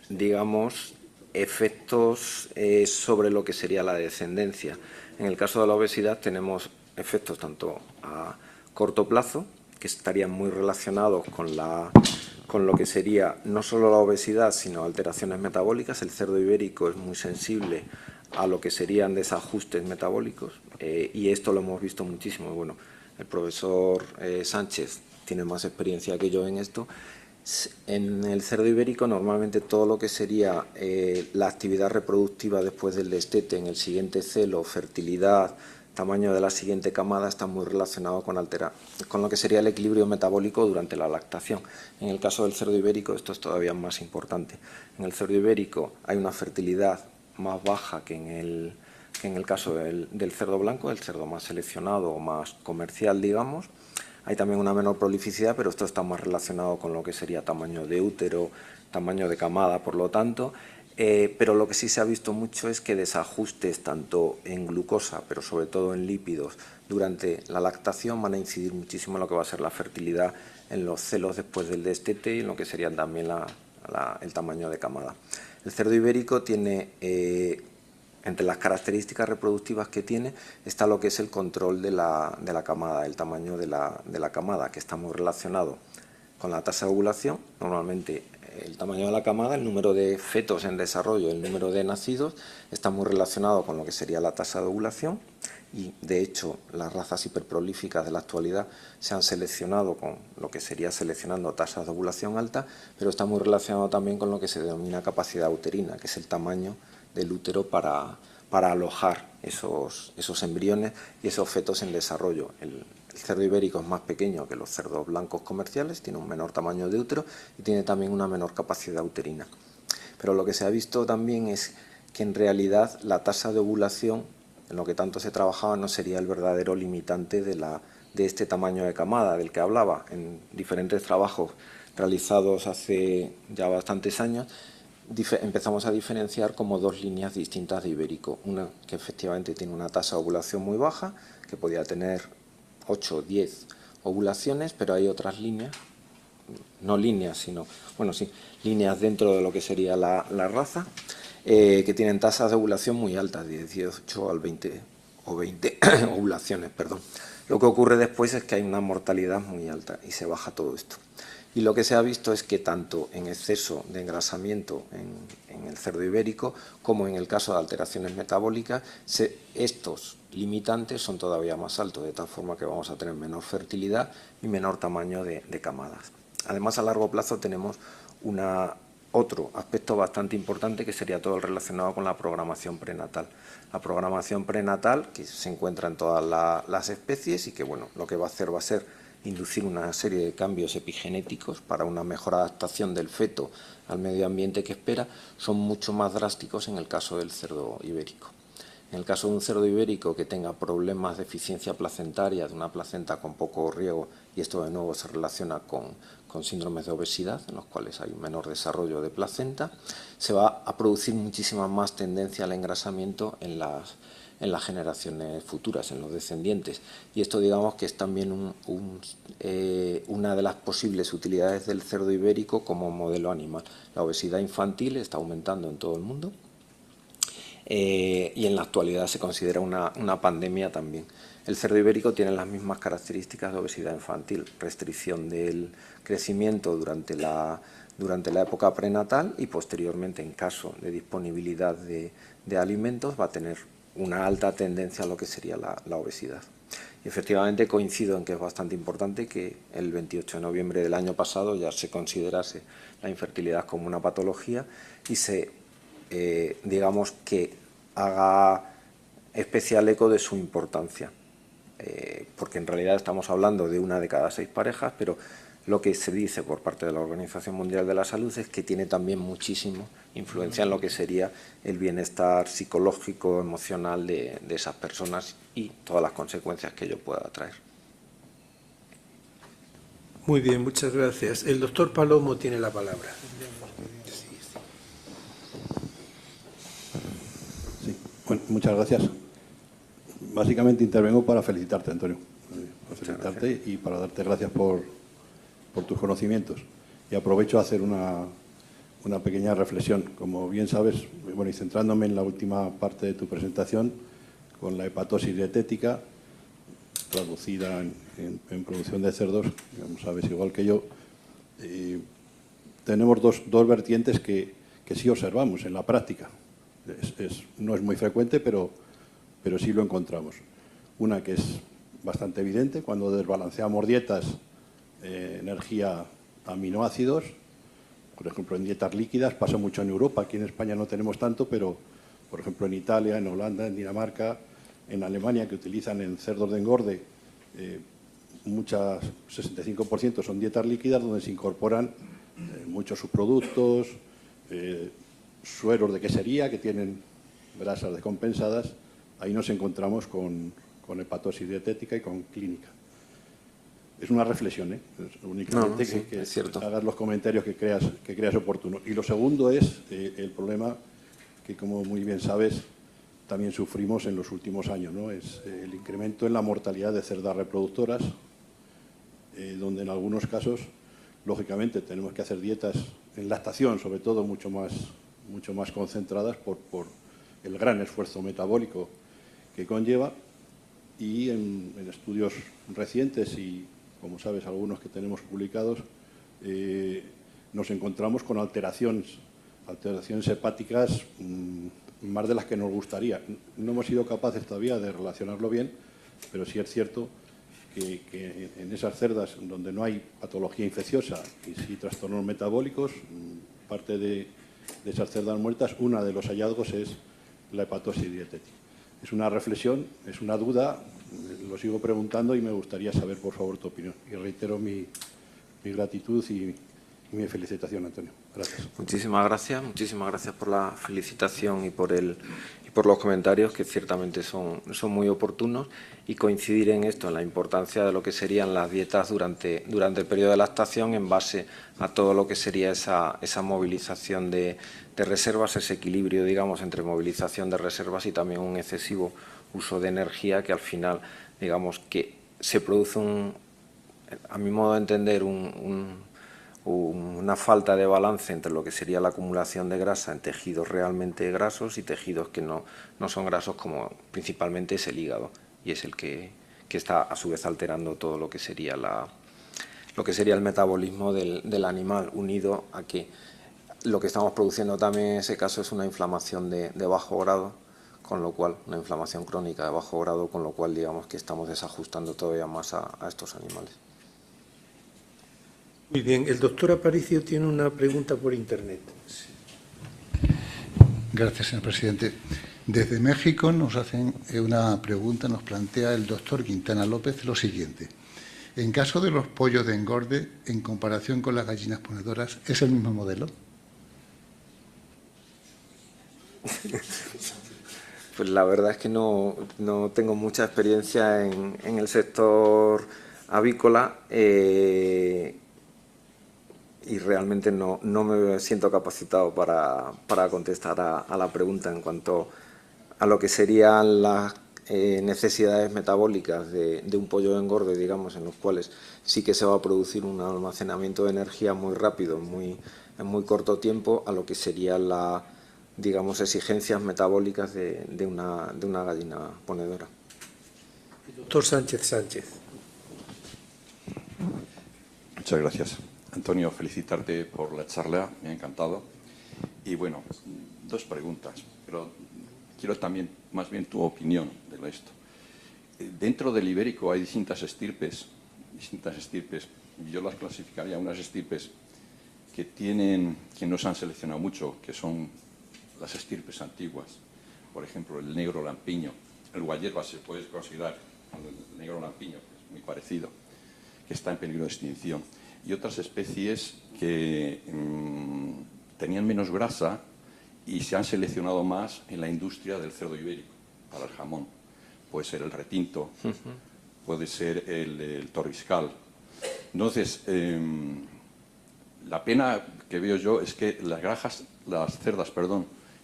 Speaker 3: digamos, efectos sobre lo que sería la descendencia. En el caso de la obesidad tenemos efectos tanto a corto plazo, que estarían muy relacionados con lo que sería no solo la obesidad, sino alteraciones metabólicas. El cerdo ibérico es muy sensible a lo que serían desajustes metabólicos y esto lo hemos visto muchísimo. Bueno, el profesor Sánchez tiene más experiencia que yo en esto. En el cerdo ibérico normalmente todo lo que sería la actividad reproductiva después del destete, en el siguiente celo, fertilidad, tamaño de la siguiente camada, está muy relacionado con lo que sería el equilibrio metabólico durante la lactación. En el caso del cerdo ibérico esto es todavía más importante. En el cerdo ibérico hay una fertilidad más baja que en el caso del cerdo blanco, el cerdo más seleccionado o más comercial, digamos. Hay también una menor prolificidad, pero esto está más relacionado con lo que sería tamaño de útero, tamaño de camada, por lo tanto. Pero lo que sí se ha visto mucho es que desajustes tanto en glucosa, pero sobre todo en lípidos, durante la lactación van a incidir muchísimo en lo que va a ser la fertilidad en los celos después del destete y en lo que sería también el tamaño de camada. El cerdo ibérico tiene, entre las características reproductivas que tiene, está lo que es el control de la camada, el tamaño de la camada, que está muy relacionado con la tasa de ovulación. Normalmente el tamaño de la camada, el número de fetos en desarrollo, el número de nacidos, está muy relacionado con lo que sería la tasa de ovulación y, de hecho, las razas hiperprolíficas de la actualidad se han seleccionado con lo que sería seleccionando tasas de ovulación alta, pero está muy relacionado también con lo que se denomina capacidad uterina, que es el tamaño del útero para para alojar esos embriones y esos fetos en desarrollo. El cerdo ibérico es más pequeño que los cerdos blancos comerciales, tiene un menor tamaño de útero y tiene también una menor capacidad uterina. Pero lo que se ha visto también es que en realidad la tasa de ovulación, en lo que tanto se trabajaba, no sería el verdadero limitante de este tamaño de camada del que hablaba. En diferentes trabajos realizados hace ya bastantes años, empezamos a diferenciar como dos líneas distintas de ibérico. Una que efectivamente tiene una tasa de ovulación muy baja, que podía tener 8 o 10 ovulaciones, pero hay otras líneas, no líneas, sino, bueno, sí, líneas dentro de lo que sería la raza, que tienen tasas de ovulación muy altas, de 18 al 20 o 20 ovulaciones, perdón. Lo que ocurre después es que hay una mortalidad muy alta y se baja todo esto. Y lo que se ha visto es que tanto en exceso de engrasamiento en el cerdo ibérico como en el caso de alteraciones metabólicas, estos limitantes son todavía más altos, de tal forma que vamos a tener menor fertilidad y menor tamaño de camadas. Además, a largo plazo tenemos otro aspecto bastante importante, que sería todo el relacionado con la programación prenatal. La programación prenatal, que se encuentra en todas las especies y que, bueno, lo que va a ser inducir una serie de cambios epigenéticos para una mejor adaptación del feto al medio ambiente que espera, son mucho más drásticos en el caso del cerdo ibérico. En el caso de un cerdo ibérico que tenga problemas de eficiencia placentaria, de una placenta con poco riego, y esto de nuevo se relaciona con síndromes de obesidad, en los cuales hay un menor desarrollo de placenta, se va a producir muchísima más tendencia al engrasamiento en las generaciones futuras, en los descendientes. Y esto, digamos, que es también una de las posibles utilidades del cerdo ibérico como modelo animal. La obesidad infantil está aumentando en todo el mundo y en la actualidad se considera una pandemia también. El cerdo ibérico tiene las mismas características de obesidad infantil, restricción del crecimiento durante la época prenatal y posteriormente, en caso de disponibilidad de alimentos, va a tener una alta tendencia a lo que sería la obesidad. Y efectivamente coincido en que es bastante importante que el 28 de noviembre del año pasado ya se considerase la infertilidad como una patología y se, digamos, que haga especial eco de su importancia. Porque en realidad estamos hablando de 1 de cada 6 parejas, pero lo que se dice por parte de la Organización Mundial de la Salud es que tiene también muchísima influencia en lo que sería el bienestar psicológico, emocional de esas personas y todas las consecuencias que ello pueda traer.
Speaker 1: Muy bien, muchas gracias. El doctor Palomo tiene la palabra.
Speaker 8: Sí, bueno, muchas gracias. Básicamente intervengo para felicitarte, Antonio. Para felicitarte y para darte gracias por tus conocimientos. Y aprovecho a hacer una pequeña reflexión. Como bien sabes, bueno, y centrándome en la última parte de tu presentación, con la hepatosis dietética, traducida en producción de cerdos, como sabes igual que yo, tenemos dos vertientes que sí observamos en la práctica. No es muy frecuente, pero sí lo encontramos. Una que es bastante evidente, cuando desbalanceamos dietas, energía, aminoácidos, por ejemplo en dietas líquidas, pasa mucho en Europa, aquí en España no tenemos tanto, pero por ejemplo en Italia, en Holanda, en Dinamarca, en Alemania, que utilizan en cerdos de engorde, muchas, 65% son dietas líquidas donde se incorporan muchos subproductos, sueros de quesería que tienen grasas descompensadas. Ahí nos encontramos con hepatosis dietética y con clínica. Es una reflexión, únicamente
Speaker 3: sí,
Speaker 8: que
Speaker 3: es cierto.
Speaker 8: hagas los comentarios que creas oportuno. Y lo segundo es el problema que, como muy bien sabes, también sufrimos en los últimos años, ¿no? Es el incremento en la mortalidad de cerdas reproductoras, donde en algunos casos, lógicamente, tenemos que hacer dietas en lactación, sobre todo mucho más concentradas por el gran esfuerzo metabólico que conlleva. Y en estudios recientes y, como sabes, algunos que tenemos publicados, nos encontramos con alteraciones hepáticas más de las que nos gustaría. No hemos sido capaces todavía de relacionarlo bien, pero sí es cierto que en esas cerdas donde no hay patología infecciosa y sí trastornos metabólicos, parte de esas cerdas muertas, uno de los hallazgos es la hepatosis dietética. Es una reflexión, es una duda, lo sigo preguntando y me gustaría saber, por favor, tu opinión. Y reitero mi gratitud y mi felicitación, Antonio. Gracias.
Speaker 3: Muchísimas gracias por la felicitación y por los comentarios, que ciertamente son muy oportunos, y coincidir en esto, en la importancia de lo que serían las dietas durante el periodo de lactación, en base a todo lo que sería esa movilización de reservas, ese equilibrio, digamos, entre movilización de reservas y también un excesivo uso de energía, que al final, digamos, que se produce a mi modo de entender, una falta de balance entre lo que sería la acumulación de grasa en tejidos realmente grasos y tejidos que no son grasos, como principalmente es el hígado, y es el que está a su vez alterando todo lo que sería el metabolismo del animal, unido a que lo que estamos produciendo también en ese caso es una inflamación de bajo grado, con lo cual, una inflamación crónica de bajo grado, con lo cual digamos que estamos desajustando todavía más a estos animales.
Speaker 1: Muy bien, el doctor Aparicio tiene una pregunta por internet. Sí.
Speaker 9: Gracias, señor presidente. Desde México nos hacen una pregunta, nos plantea el doctor Quintana López lo siguiente. En caso de los pollos de engorde, en comparación con las gallinas ponedoras, ¿es el mismo modelo?
Speaker 3: Pues la verdad es que no tengo mucha experiencia en el sector avícola, y realmente no me siento capacitado para contestar a la pregunta en cuanto a lo que serían las necesidades metabólicas de un pollo de engorde, digamos, en los cuales sí que se va a producir un almacenamiento de energía muy rápido, en muy corto tiempo, a lo que serían las, digamos, exigencias metabólicas de una gallina ponedora.
Speaker 1: Doctor Sánchez.
Speaker 2: Muchas gracias. Antonio, felicitarte por la charla, me ha encantado. Y bueno, dos preguntas, pero quiero también más bien tu opinión de esto. Dentro del ibérico hay distintas estirpes. Yo las clasificaría unas estirpes que no se han seleccionado mucho, que son las estirpes antiguas. Por ejemplo, el negro lampiño. El guayerba se puede considerar el negro lampiño, que es muy parecido, que está en peligro de extinción. Y otras especies que tenían menos grasa y se han seleccionado más en la industria del cerdo ibérico para el jamón. Puede ser el retinto, puede ser el torriscal. Entonces, la pena que veo yo es que las cerdas,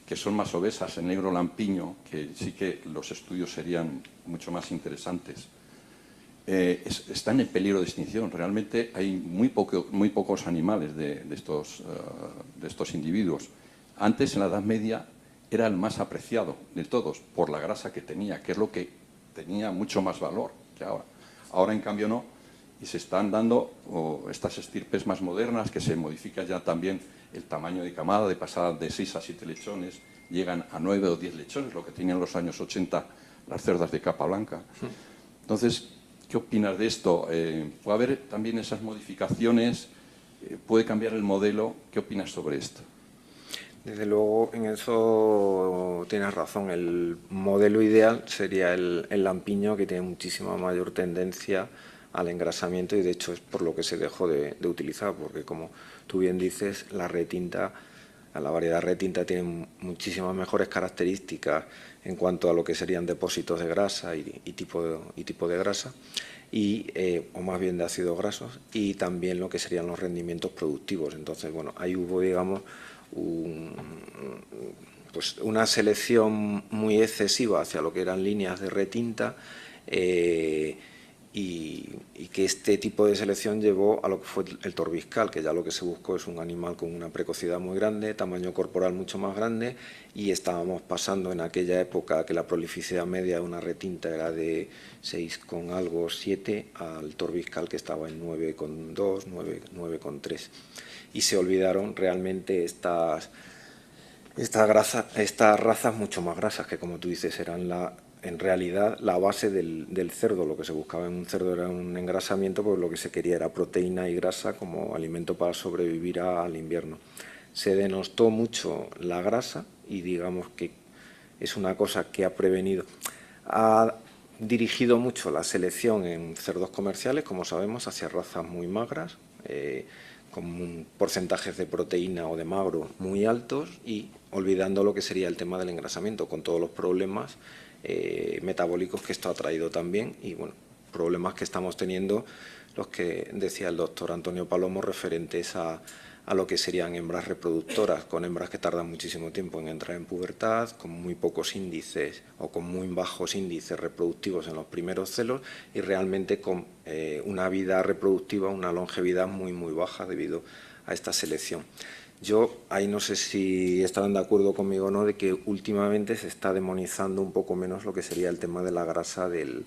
Speaker 2: que son más obesas, el negro lampiño, que sí que los estudios serían mucho más interesantes, están en peligro de extinción. Realmente hay muy pocos animales de estos individuos. Antes, en la Edad Media, era el más apreciado de todos por la grasa que tenía, que es lo que tenía mucho más valor que ahora. Ahora, en cambio, no. Y se están dando estas estirpes más modernas, que se modifica ya también el tamaño de camada, de pasar de 6 a 7 lechones, llegan a 9 o 10 lechones, lo que tenían en los años 80 las cerdas de capa blanca. Entonces, ¿qué opinas de esto? ¿Puede haber también esas modificaciones? ¿Puede cambiar el modelo? ¿Qué opinas sobre esto?
Speaker 3: Desde luego, en eso tienes razón. El modelo ideal sería el lampiño, que tiene muchísima mayor tendencia al engrasamiento, y de hecho es por lo que se dejó de utilizar, porque como tú bien dices, la variedad retinta tiene muchísimas mejores características en cuanto a lo que serían depósitos de grasa y tipo de grasa, o más bien de ácidos grasos, y también lo que serían los rendimientos productivos. Entonces, bueno, ahí hubo, digamos, pues una selección muy excesiva hacia lo que eran líneas de retinta, y que este tipo de selección llevó a lo que fue el torbiscal, que ya lo que se buscó es un animal con una precocidad muy grande, tamaño corporal mucho más grande, y estábamos pasando en aquella época que la prolificidad media de una retinta era de 6 con algo, 7, al torbiscal, que estaba en 9,2, 9,3. Y se olvidaron realmente estas razas mucho más grasas, que como tú dices eran en realidad la base del cerdo. Lo que se buscaba en un cerdo era un engrasamiento, porque lo que se quería era proteína y grasa como alimento para sobrevivir al invierno. Se denostó mucho la grasa, y digamos que es una cosa que ha prevenido. Ha dirigido mucho la selección en cerdos comerciales, como sabemos, hacia razas muy magras, con porcentajes de proteína o de magro muy altos y olvidando lo que sería el tema del engrasamiento, con todos los problemas metabólicos que esto ha traído también y, bueno, problemas que estamos teniendo, los que decía el doctor Antonio Palomo, referentes a lo que serían hembras reproductoras, con hembras que tardan muchísimo tiempo en entrar en pubertad, con muy pocos índices o con muy bajos índices reproductivos en los primeros celos y realmente con una vida reproductiva, una longevidad muy baja debido a esta selección. Yo ahí no sé si estarán de acuerdo conmigo o no, de que últimamente se está demonizando un poco menos lo que sería el tema de la grasa del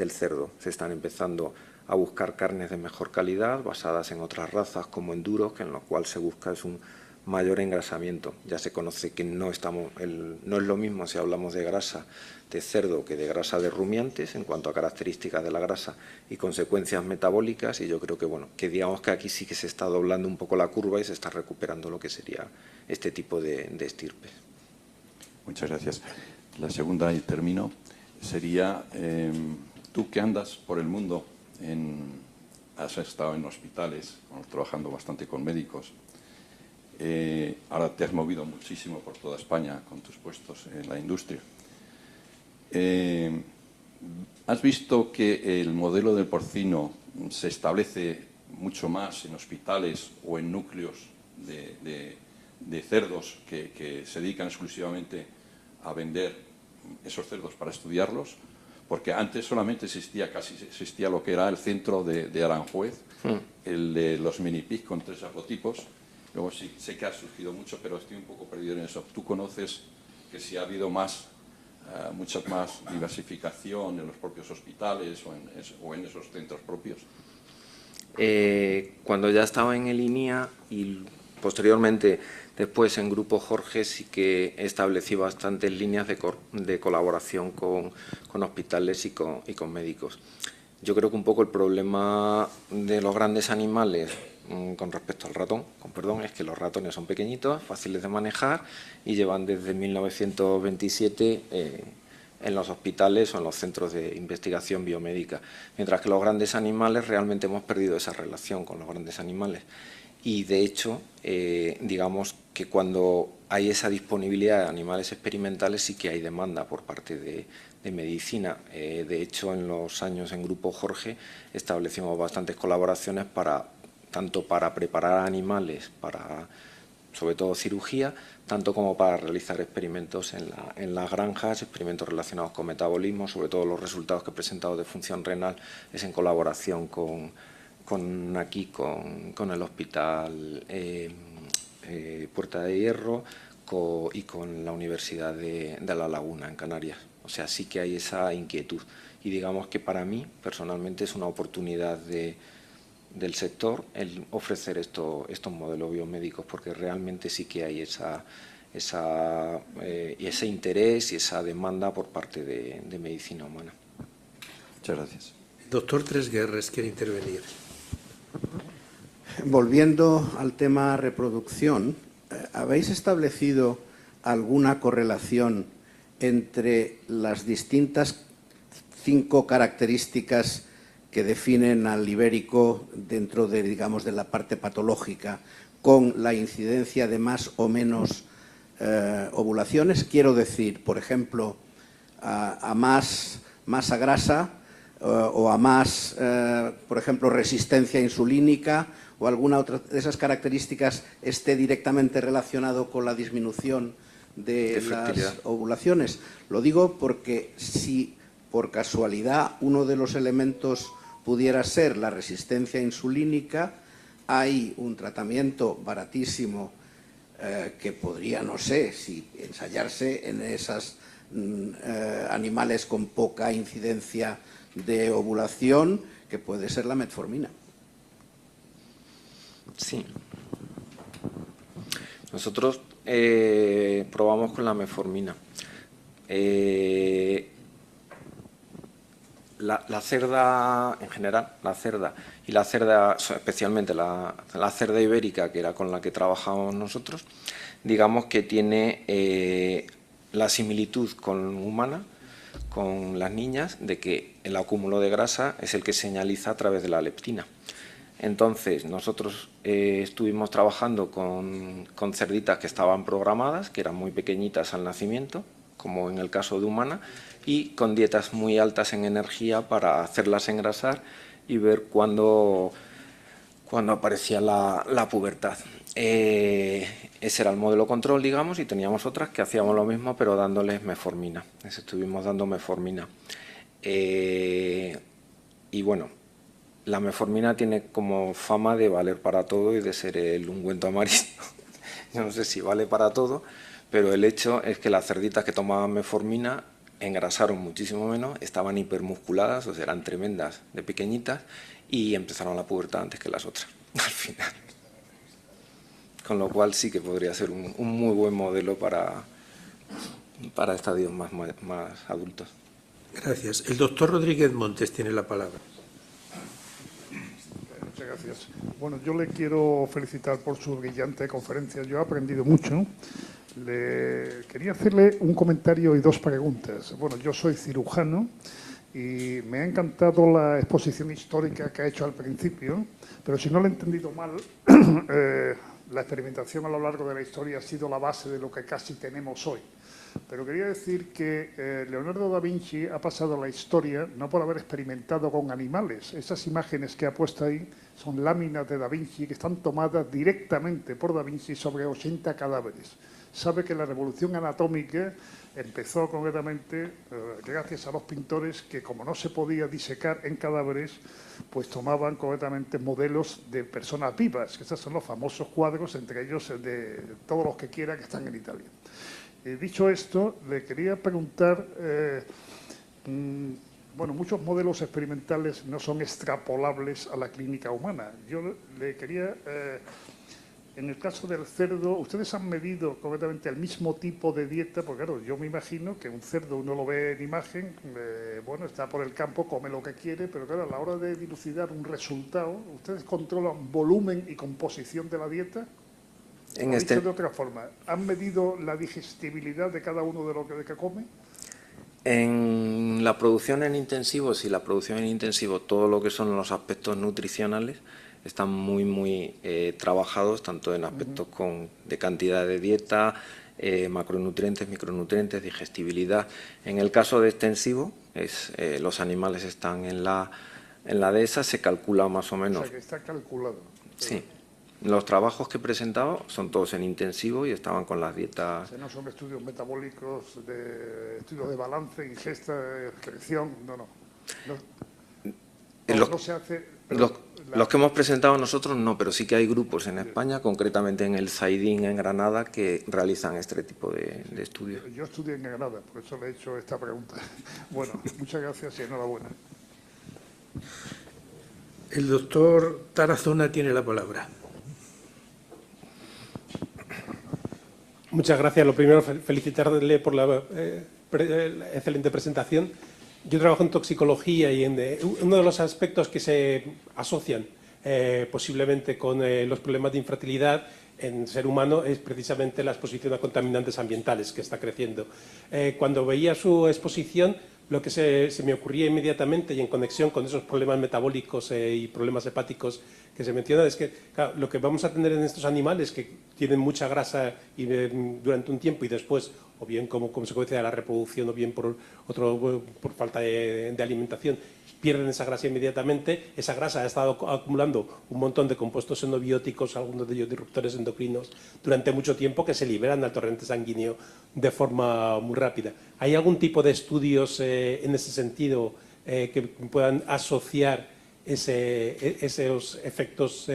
Speaker 3: cerdo. Se están empezando a buscar carnes de mejor calidad, basadas en otras razas como enduros, que en lo cual se busca es un mayor engrasamiento. Ya se conoce que no es lo mismo si hablamos de grasa de cerdo que de grasa de rumiantes en cuanto a características de la grasa y consecuencias metabólicas, y yo creo que, bueno, que digamos que aquí sí que se está doblando un poco la curva y se está recuperando lo que sería este tipo de estirpes.
Speaker 2: Muchas gracias. La segunda, y termino, sería, tú que andas por el mundo, has estado en hospitales, trabajando bastante con médicos, ahora te has movido muchísimo por toda España con tus puestos en la industria. ¿Has visto que el modelo del porcino se establece mucho más en hospitales o en núcleos de cerdos que se dedican exclusivamente a vender esos cerdos para estudiarlos? Porque antes solamente existía lo que era el centro de Aranjuez, el de los mini pig con 3 haplotipos. Luego sí sé que ha surgido mucho, pero estoy un poco perdido en eso. ¿Tú conoces que si ha habido mucha más diversificación en los propios hospitales o en esos centros propios?
Speaker 3: Cuando ya estaba en el INIA y posteriormente después en Grupo Jorge sí que establecí bastantes líneas de colaboración con hospitales y con médicos. Yo creo que un poco el problema de los grandes animales con respecto al ratón, es que los ratones son pequeñitos, fáciles de manejar y llevan desde 1927 en los hospitales o en los centros de investigación biomédica, mientras que los grandes animales realmente hemos perdido esa relación con los grandes animales. Y de hecho, digamos que cuando hay esa disponibilidad de animales experimentales sí que hay demanda por parte de medicina. De hecho, en los años en Grupo Jorge establecimos bastantes colaboraciones tanto para preparar animales, para sobre todo cirugía, tanto como para realizar experimentos en las granjas, experimentos relacionados con metabolismo, sobre todo los resultados que he presentado de función renal es en colaboración con el Hospital Puerta de Hierro y con la Universidad de La Laguna, en Canarias. O sea, sí que hay esa inquietud. Y digamos que para mí, personalmente, es una oportunidad del sector el ofrecer estos modelos biomédicos, porque realmente sí que hay ese interés y esa demanda por parte de medicina humana.
Speaker 2: Muchas gracias.
Speaker 1: Doctor Tresguerres quiere intervenir.
Speaker 6: Volviendo al tema reproducción, ¿habéis establecido alguna correlación entre las distintas 5 características que definen al ibérico dentro de, digamos, de la parte patológica con la incidencia de más o menos ovulaciones? Quiero decir, por ejemplo, a más masa grasa o a más, por ejemplo, resistencia insulínica o alguna otra de esas características esté directamente relacionado con la disminución de las ovulaciones. Lo digo porque si por casualidad uno de los elementos pudiera ser la resistencia insulínica, hay un tratamiento baratísimo que podría, no sé, si ensayarse en esos animales con poca incidencia de ovulación, que puede ser la metformina.
Speaker 3: Sí. Nosotros probamos con la metformina. La cerda, en general, la cerda, y la cerda, especialmente la cerda ibérica, que era con la que trabajábamos nosotros, digamos que tiene la similitud con humana, con las niñas, de que el acúmulo de grasa es el que señaliza a través de la leptina. Entonces, nosotros estuvimos trabajando con cerditas que estaban programadas, que eran muy pequeñitas al nacimiento, como en el caso de humana, y con dietas muy altas en energía para hacerlas engrasar y ver cuándo aparecía la pubertad. Ese era el modelo control, digamos, y teníamos otras que hacíamos lo mismo, pero dándoles metformina. Les estuvimos dando metformina. Y bueno, la metformina tiene como fama de valer para todo y de ser el ungüento amarillo. Yo no sé si vale para todo, pero el hecho es que las cerditas que tomaban metformina engrasaron muchísimo menos, estaban hipermusculadas, o sea, eran tremendas de pequeñitas, y empezaron la pubertad antes que las otras, al final. Con lo cual sí que podría ser un muy buen modelo para estadios más adultos.
Speaker 1: Gracias. El doctor Rodríguez Montes tiene la palabra.
Speaker 10: Muchas gracias. Bueno, yo le quiero felicitar por su brillante conferencia. Yo he aprendido mucho. Quería hacerle un comentario y dos preguntas. Bueno, yo soy cirujano y me ha encantado la exposición histórica que ha hecho al principio, pero si no lo he entendido mal, la experimentación a lo largo de la historia ha sido la base de lo que casi tenemos hoy. Pero quería decir que Leonardo da Vinci ha pasado a la historia no por haber experimentado con animales. Esas imágenes que ha puesto ahí son láminas de da Vinci que están tomadas directamente por da Vinci sobre 80 cadáveres. Sabe que la revolución anatómica empezó concretamente gracias a los pintores que, como no se podía disecar en cadáveres, pues tomaban concretamente modelos de personas vivas, que esos son los famosos cuadros, entre ellos de todos los que quiera, que están en Italia. Dicho esto, le quería preguntar, bueno, muchos modelos experimentales no son extrapolables a la clínica humana. Yo le quería... En el caso del cerdo, ¿ustedes han medido concretamente el mismo tipo de dieta? Porque claro, yo me imagino que un cerdo uno lo ve en imagen, bueno, está por el campo, come lo que quiere, pero claro, a la hora de dilucidar un resultado, ¿ustedes controlan volumen y composición de la dieta? Dicho de otra forma, ¿han medido la digestibilidad de cada uno de lo que come?
Speaker 3: En la producción en intensivo, sí, la producción en intensivo, todo lo que son los aspectos nutricionales, están muy trabajados, tanto en aspectos de cantidad de dieta, macronutrientes, micronutrientes, digestibilidad. En el caso de extensivo, los animales están en la dehesa, se calcula más o menos.
Speaker 10: O sea, que está calculado.
Speaker 3: Sí. Los trabajos que he presentado son todos en intensivo y estaban con las dietas...
Speaker 10: O sea, no son estudios metabólicos, estudios de balance, ingesta, excreción, no se hace...
Speaker 3: Los que hemos presentado nosotros no, pero sí que hay grupos en España, concretamente en el Zaidín en Granada, que realizan este tipo de estudios.
Speaker 10: Yo estudié en Granada, por eso le he hecho esta pregunta. Bueno, muchas gracias y enhorabuena.
Speaker 1: El doctor Tarazona tiene la palabra.
Speaker 11: Muchas gracias. Lo primero, felicitarle por la excelente presentación. Yo trabajo en toxicología y uno de los aspectos que se asocian posiblemente con los problemas de infertilidad en ser humano es precisamente la exposición a contaminantes ambientales, que está creciendo. Cuando veía su exposición, lo que se me ocurría inmediatamente y en conexión con esos problemas metabólicos y problemas hepáticos que se mencionan es que claro, lo que vamos a tener en estos animales que tienen mucha grasa durante un tiempo y después, o bien como consecuencia de la reproducción o bien por falta de alimentación, pierden esa grasa inmediatamente. Esa grasa ha estado acumulando un montón de compuestos xenobióticos, algunos de ellos disruptores endocrinos, durante mucho tiempo que se liberan al torrente sanguíneo de forma muy rápida. ¿Hay algún tipo de estudios en ese sentido que puedan asociar esos efectos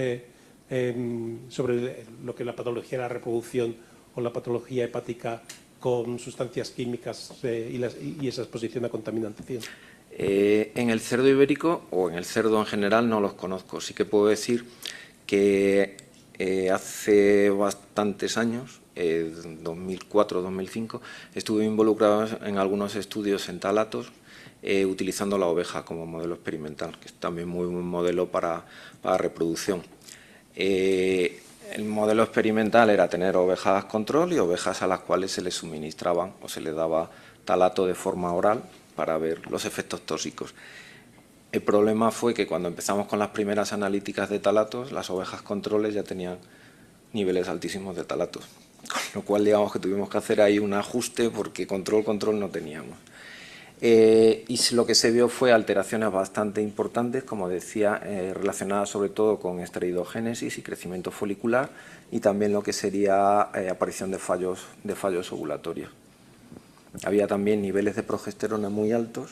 Speaker 11: sobre lo que es la patología de la reproducción o la patología hepática con sustancias químicas y esa exposición a contaminación?
Speaker 3: En el cerdo ibérico o en el cerdo en general no los conozco. Sí que puedo decir que hace bastantes años, 2004-2005, estuve involucrado en algunos estudios en talatos utilizando la oveja como modelo experimental, que es también muy buen modelo para reproducción. El modelo experimental era tener ovejas control y ovejas a las cuales se les suministraban o se les daba talato de forma oral para ver los efectos tóxicos. El problema fue que cuando empezamos con las primeras analíticas de talatos, las ovejas controles ya tenían niveles altísimos de talatos, con lo cual digamos que tuvimos que hacer ahí un ajuste porque control no teníamos. Y lo que se vio fue alteraciones bastante importantes, como decía, relacionadas sobre todo con esteroidogénesis y crecimiento folicular y también lo que sería aparición de fallos ovulatorios. Había también niveles de progesterona muy altos,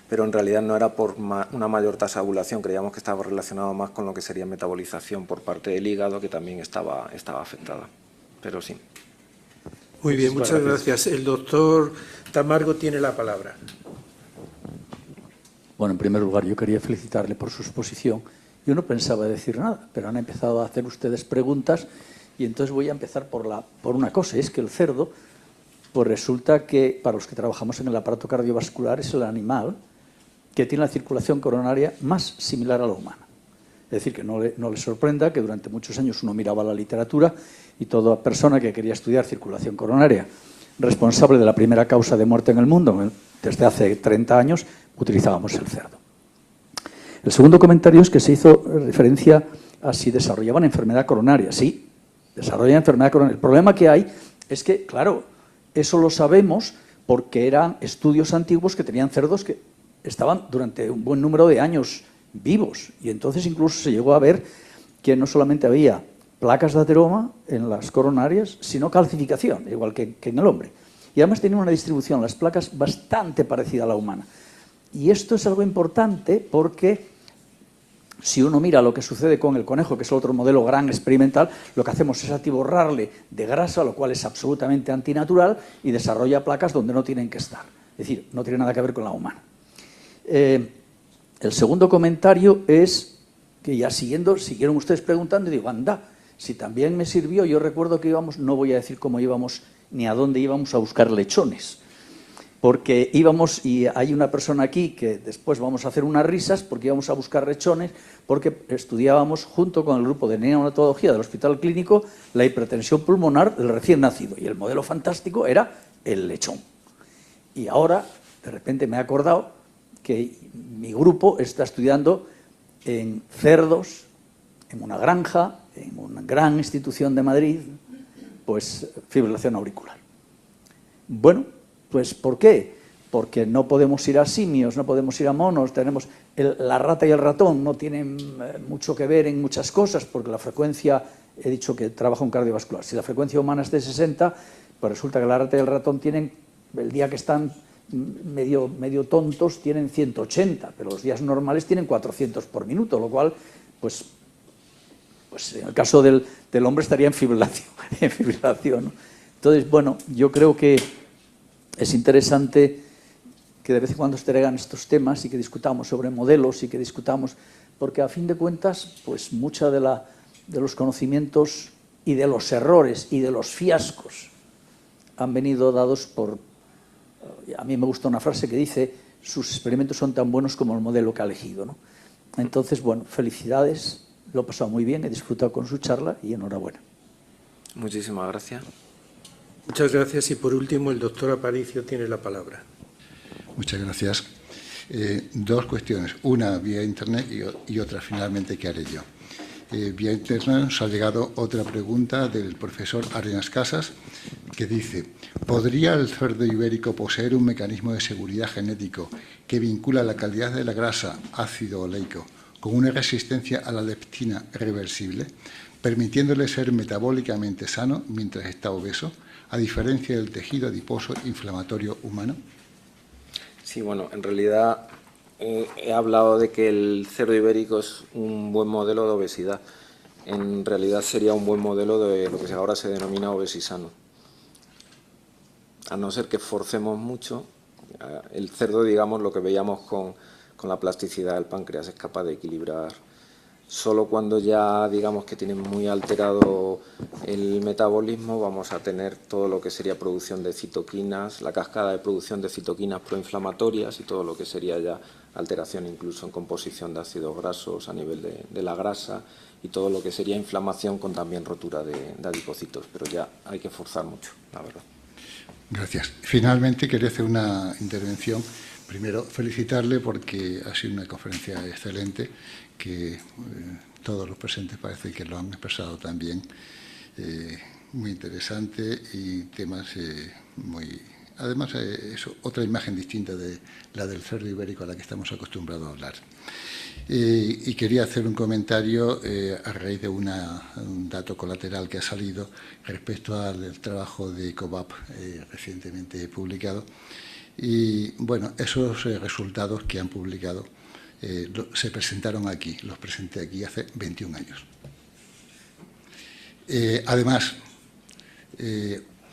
Speaker 3: pero en realidad no era por una mayor tasa de ovulación, creíamos que estaba relacionado más con lo que sería metabolización por parte del hígado, que también estaba afectada, pero sí.
Speaker 1: Muy bien, muchas gracias. El doctor Tamargo tiene la palabra.
Speaker 12: Bueno, en primer lugar, yo quería felicitarle por su exposición. Yo no pensaba decir nada, pero han empezado a hacer ustedes preguntas y entonces voy a empezar por una cosa, es que el cerdo, pues resulta que para los que trabajamos en el aparato cardiovascular es el animal que tiene la circulación coronaria más similar a la humana. Es decir, que no le sorprenda que durante muchos años uno miraba la literatura y toda persona que quería estudiar circulación coronaria, responsable de la primera causa de muerte en el mundo desde hace 30 años, utilizábamos el cerdo. El segundo comentario es que se hizo referencia a si desarrollaban enfermedad coronaria. Sí, desarrollan enfermedad coronaria. El problema que hay es que, claro, eso lo sabemos porque eran estudios antiguos que tenían cerdos que estaban durante un buen número de años vivos. Y entonces incluso se llegó a ver que no solamente había placas de ateroma en las coronarias, sino calcificación, igual que en el hombre. Y además tenían una distribución, las placas, bastante parecida a la humana. Y esto es algo importante porque si uno mira lo que sucede con el conejo, que es el otro modelo gran experimental, lo que hacemos es atiborrarle de grasa, lo cual es absolutamente antinatural, y desarrolla placas donde no tienen que estar. Es decir, no tiene nada que ver con la humana. El segundo comentario es que ya siguieron ustedes preguntando y digo, anda, si también me sirvió, yo recuerdo que íbamos, no voy a decir cómo íbamos ni a dónde íbamos a buscar lechones, porque íbamos, y hay una persona aquí que después vamos a hacer unas risas, porque íbamos a buscar lechones, porque estudiábamos junto con el grupo de neonatología del Hospital Clínico la hipertensión pulmonar del recién nacido, y el modelo fantástico era el lechón. Y ahora, de repente me he acordado que mi grupo está estudiando en cerdos, en una granja, en una gran institución de Madrid, pues fibrilación auricular. Bueno, pues ¿por qué? Porque no podemos ir a simios, no podemos ir a monos, tenemos la rata y el ratón no tienen mucho que ver en muchas cosas, porque la frecuencia, he dicho que trabajo en cardiovascular, si la frecuencia humana es de 60, pues resulta que la rata y el ratón tienen, el día que están medio tontos, tienen 180, pero los días normales tienen 400 por minuto, lo cual, pues en el caso del hombre estaría en fibrilación, ¿no? Entonces, bueno, yo creo que es interesante que de vez en cuando se traigan estos temas y que discutamos sobre modelos y que discutamos, porque a fin de cuentas, pues mucha de los conocimientos y de los errores y de los fiascos han venido dados por... A mí me gusta una frase que dice, sus experimentos son tan buenos como el modelo que ha elegido, ¿no? Entonces, bueno, felicidades. Lo he pasado muy bien, he disfrutado con su charla y enhorabuena.
Speaker 3: Muchísimas gracias.
Speaker 1: Muchas gracias. Y por último, el doctor Aparicio tiene la palabra.
Speaker 9: Muchas gracias. Dos cuestiones. Una vía Internet y otra finalmente que haré yo. Vía Internet nos ha llegado otra pregunta del profesor Arenas Casas que dice, ¿podría el cerdo ibérico poseer un mecanismo de seguridad genético que vincula la calidad de la grasa ácido oleico con una resistencia a la leptina reversible, permitiéndole ser metabólicamente sano mientras está obeso, a diferencia del tejido adiposo inflamatorio humano?
Speaker 3: Sí, bueno, en realidad he hablado de que el cerdo ibérico es un buen modelo de obesidad. En realidad sería un buen modelo de lo que ahora se denomina obesisano. A no ser que forcemos mucho, el cerdo, digamos, lo que veíamos con la plasticidad del páncreas, es capaz de equilibrar. Solo cuando ya, digamos, que tiene muy alterado el metabolismo, vamos a tener todo lo que sería producción de citoquinas, la cascada de producción de citoquinas proinflamatorias y todo lo que sería ya alteración incluso en composición de ácidos grasos a nivel de la grasa y todo lo que sería inflamación con también rotura de adipocitos, pero ya hay que forzar mucho, la verdad.
Speaker 9: Gracias. Finalmente, quería hacer una intervención. Primero, felicitarle porque ha sido una conferencia excelente, que todos los presentes parece que lo han expresado también. Muy interesante y temas muy... Además, es otra imagen distinta de la del cerdo ibérico a la que estamos acostumbrados a hablar. Y quería hacer un comentario a raíz de un dato colateral que ha salido respecto al trabajo de COVAP recientemente publicado. Y, bueno, esos resultados que han publicado se presentaron aquí, los presenté aquí hace 21 años. Además,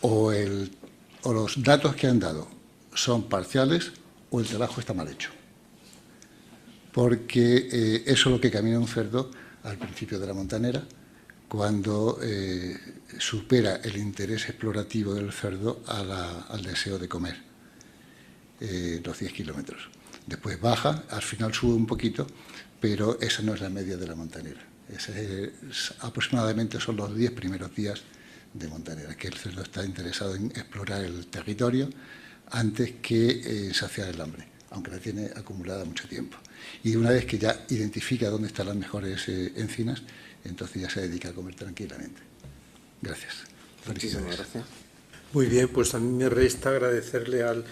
Speaker 9: o los datos que han dado son parciales o el trabajo está mal hecho. Porque eso es lo que camina un cerdo al principio de la montanera, cuando supera el interés explorativo del cerdo al deseo de comer, los 10 kilómetros. Después baja, al final sube un poquito, pero esa no es la media de la montanera. Aproximadamente son los 10 primeros días de montanera, que el cerdo está interesado en explorar el territorio antes que saciar el hambre, aunque la tiene acumulada mucho tiempo. Y una vez que ya identifica dónde están las mejores encinas, entonces ya se dedica a comer tranquilamente. Gracias.
Speaker 3: Muchísimas gracias.
Speaker 1: Muy bien, pues a mí me resta agradecerle al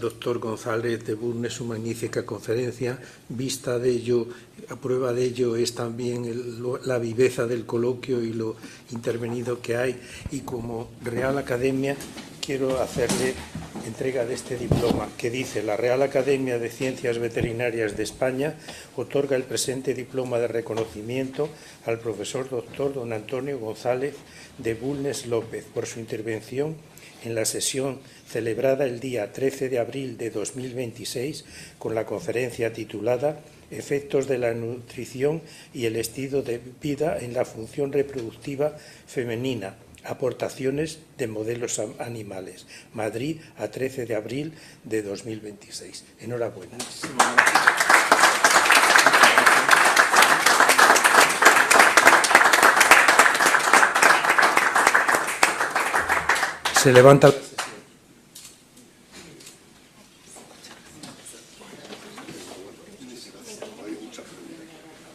Speaker 1: doctor González de Bulnes su magnífica conferencia. Vista de ello, a prueba de ello es también la viveza del coloquio y lo intervenido que hay. Y como Real Academia quiero hacerle entrega de este diploma que dice: la Real Academia de Ciencias Veterinarias de España otorga el presente diploma de reconocimiento al profesor doctor don Antonio González de Bulnes López por su intervención en la sesión celebrada el día 13 de abril de 2026 con la conferencia titulada Efectos de la nutrición y el estilo de vida en la función reproductiva femenina. Aportaciones de modelos animales. Madrid, a 13 de abril de 2026. Enhorabuena. Se levanta.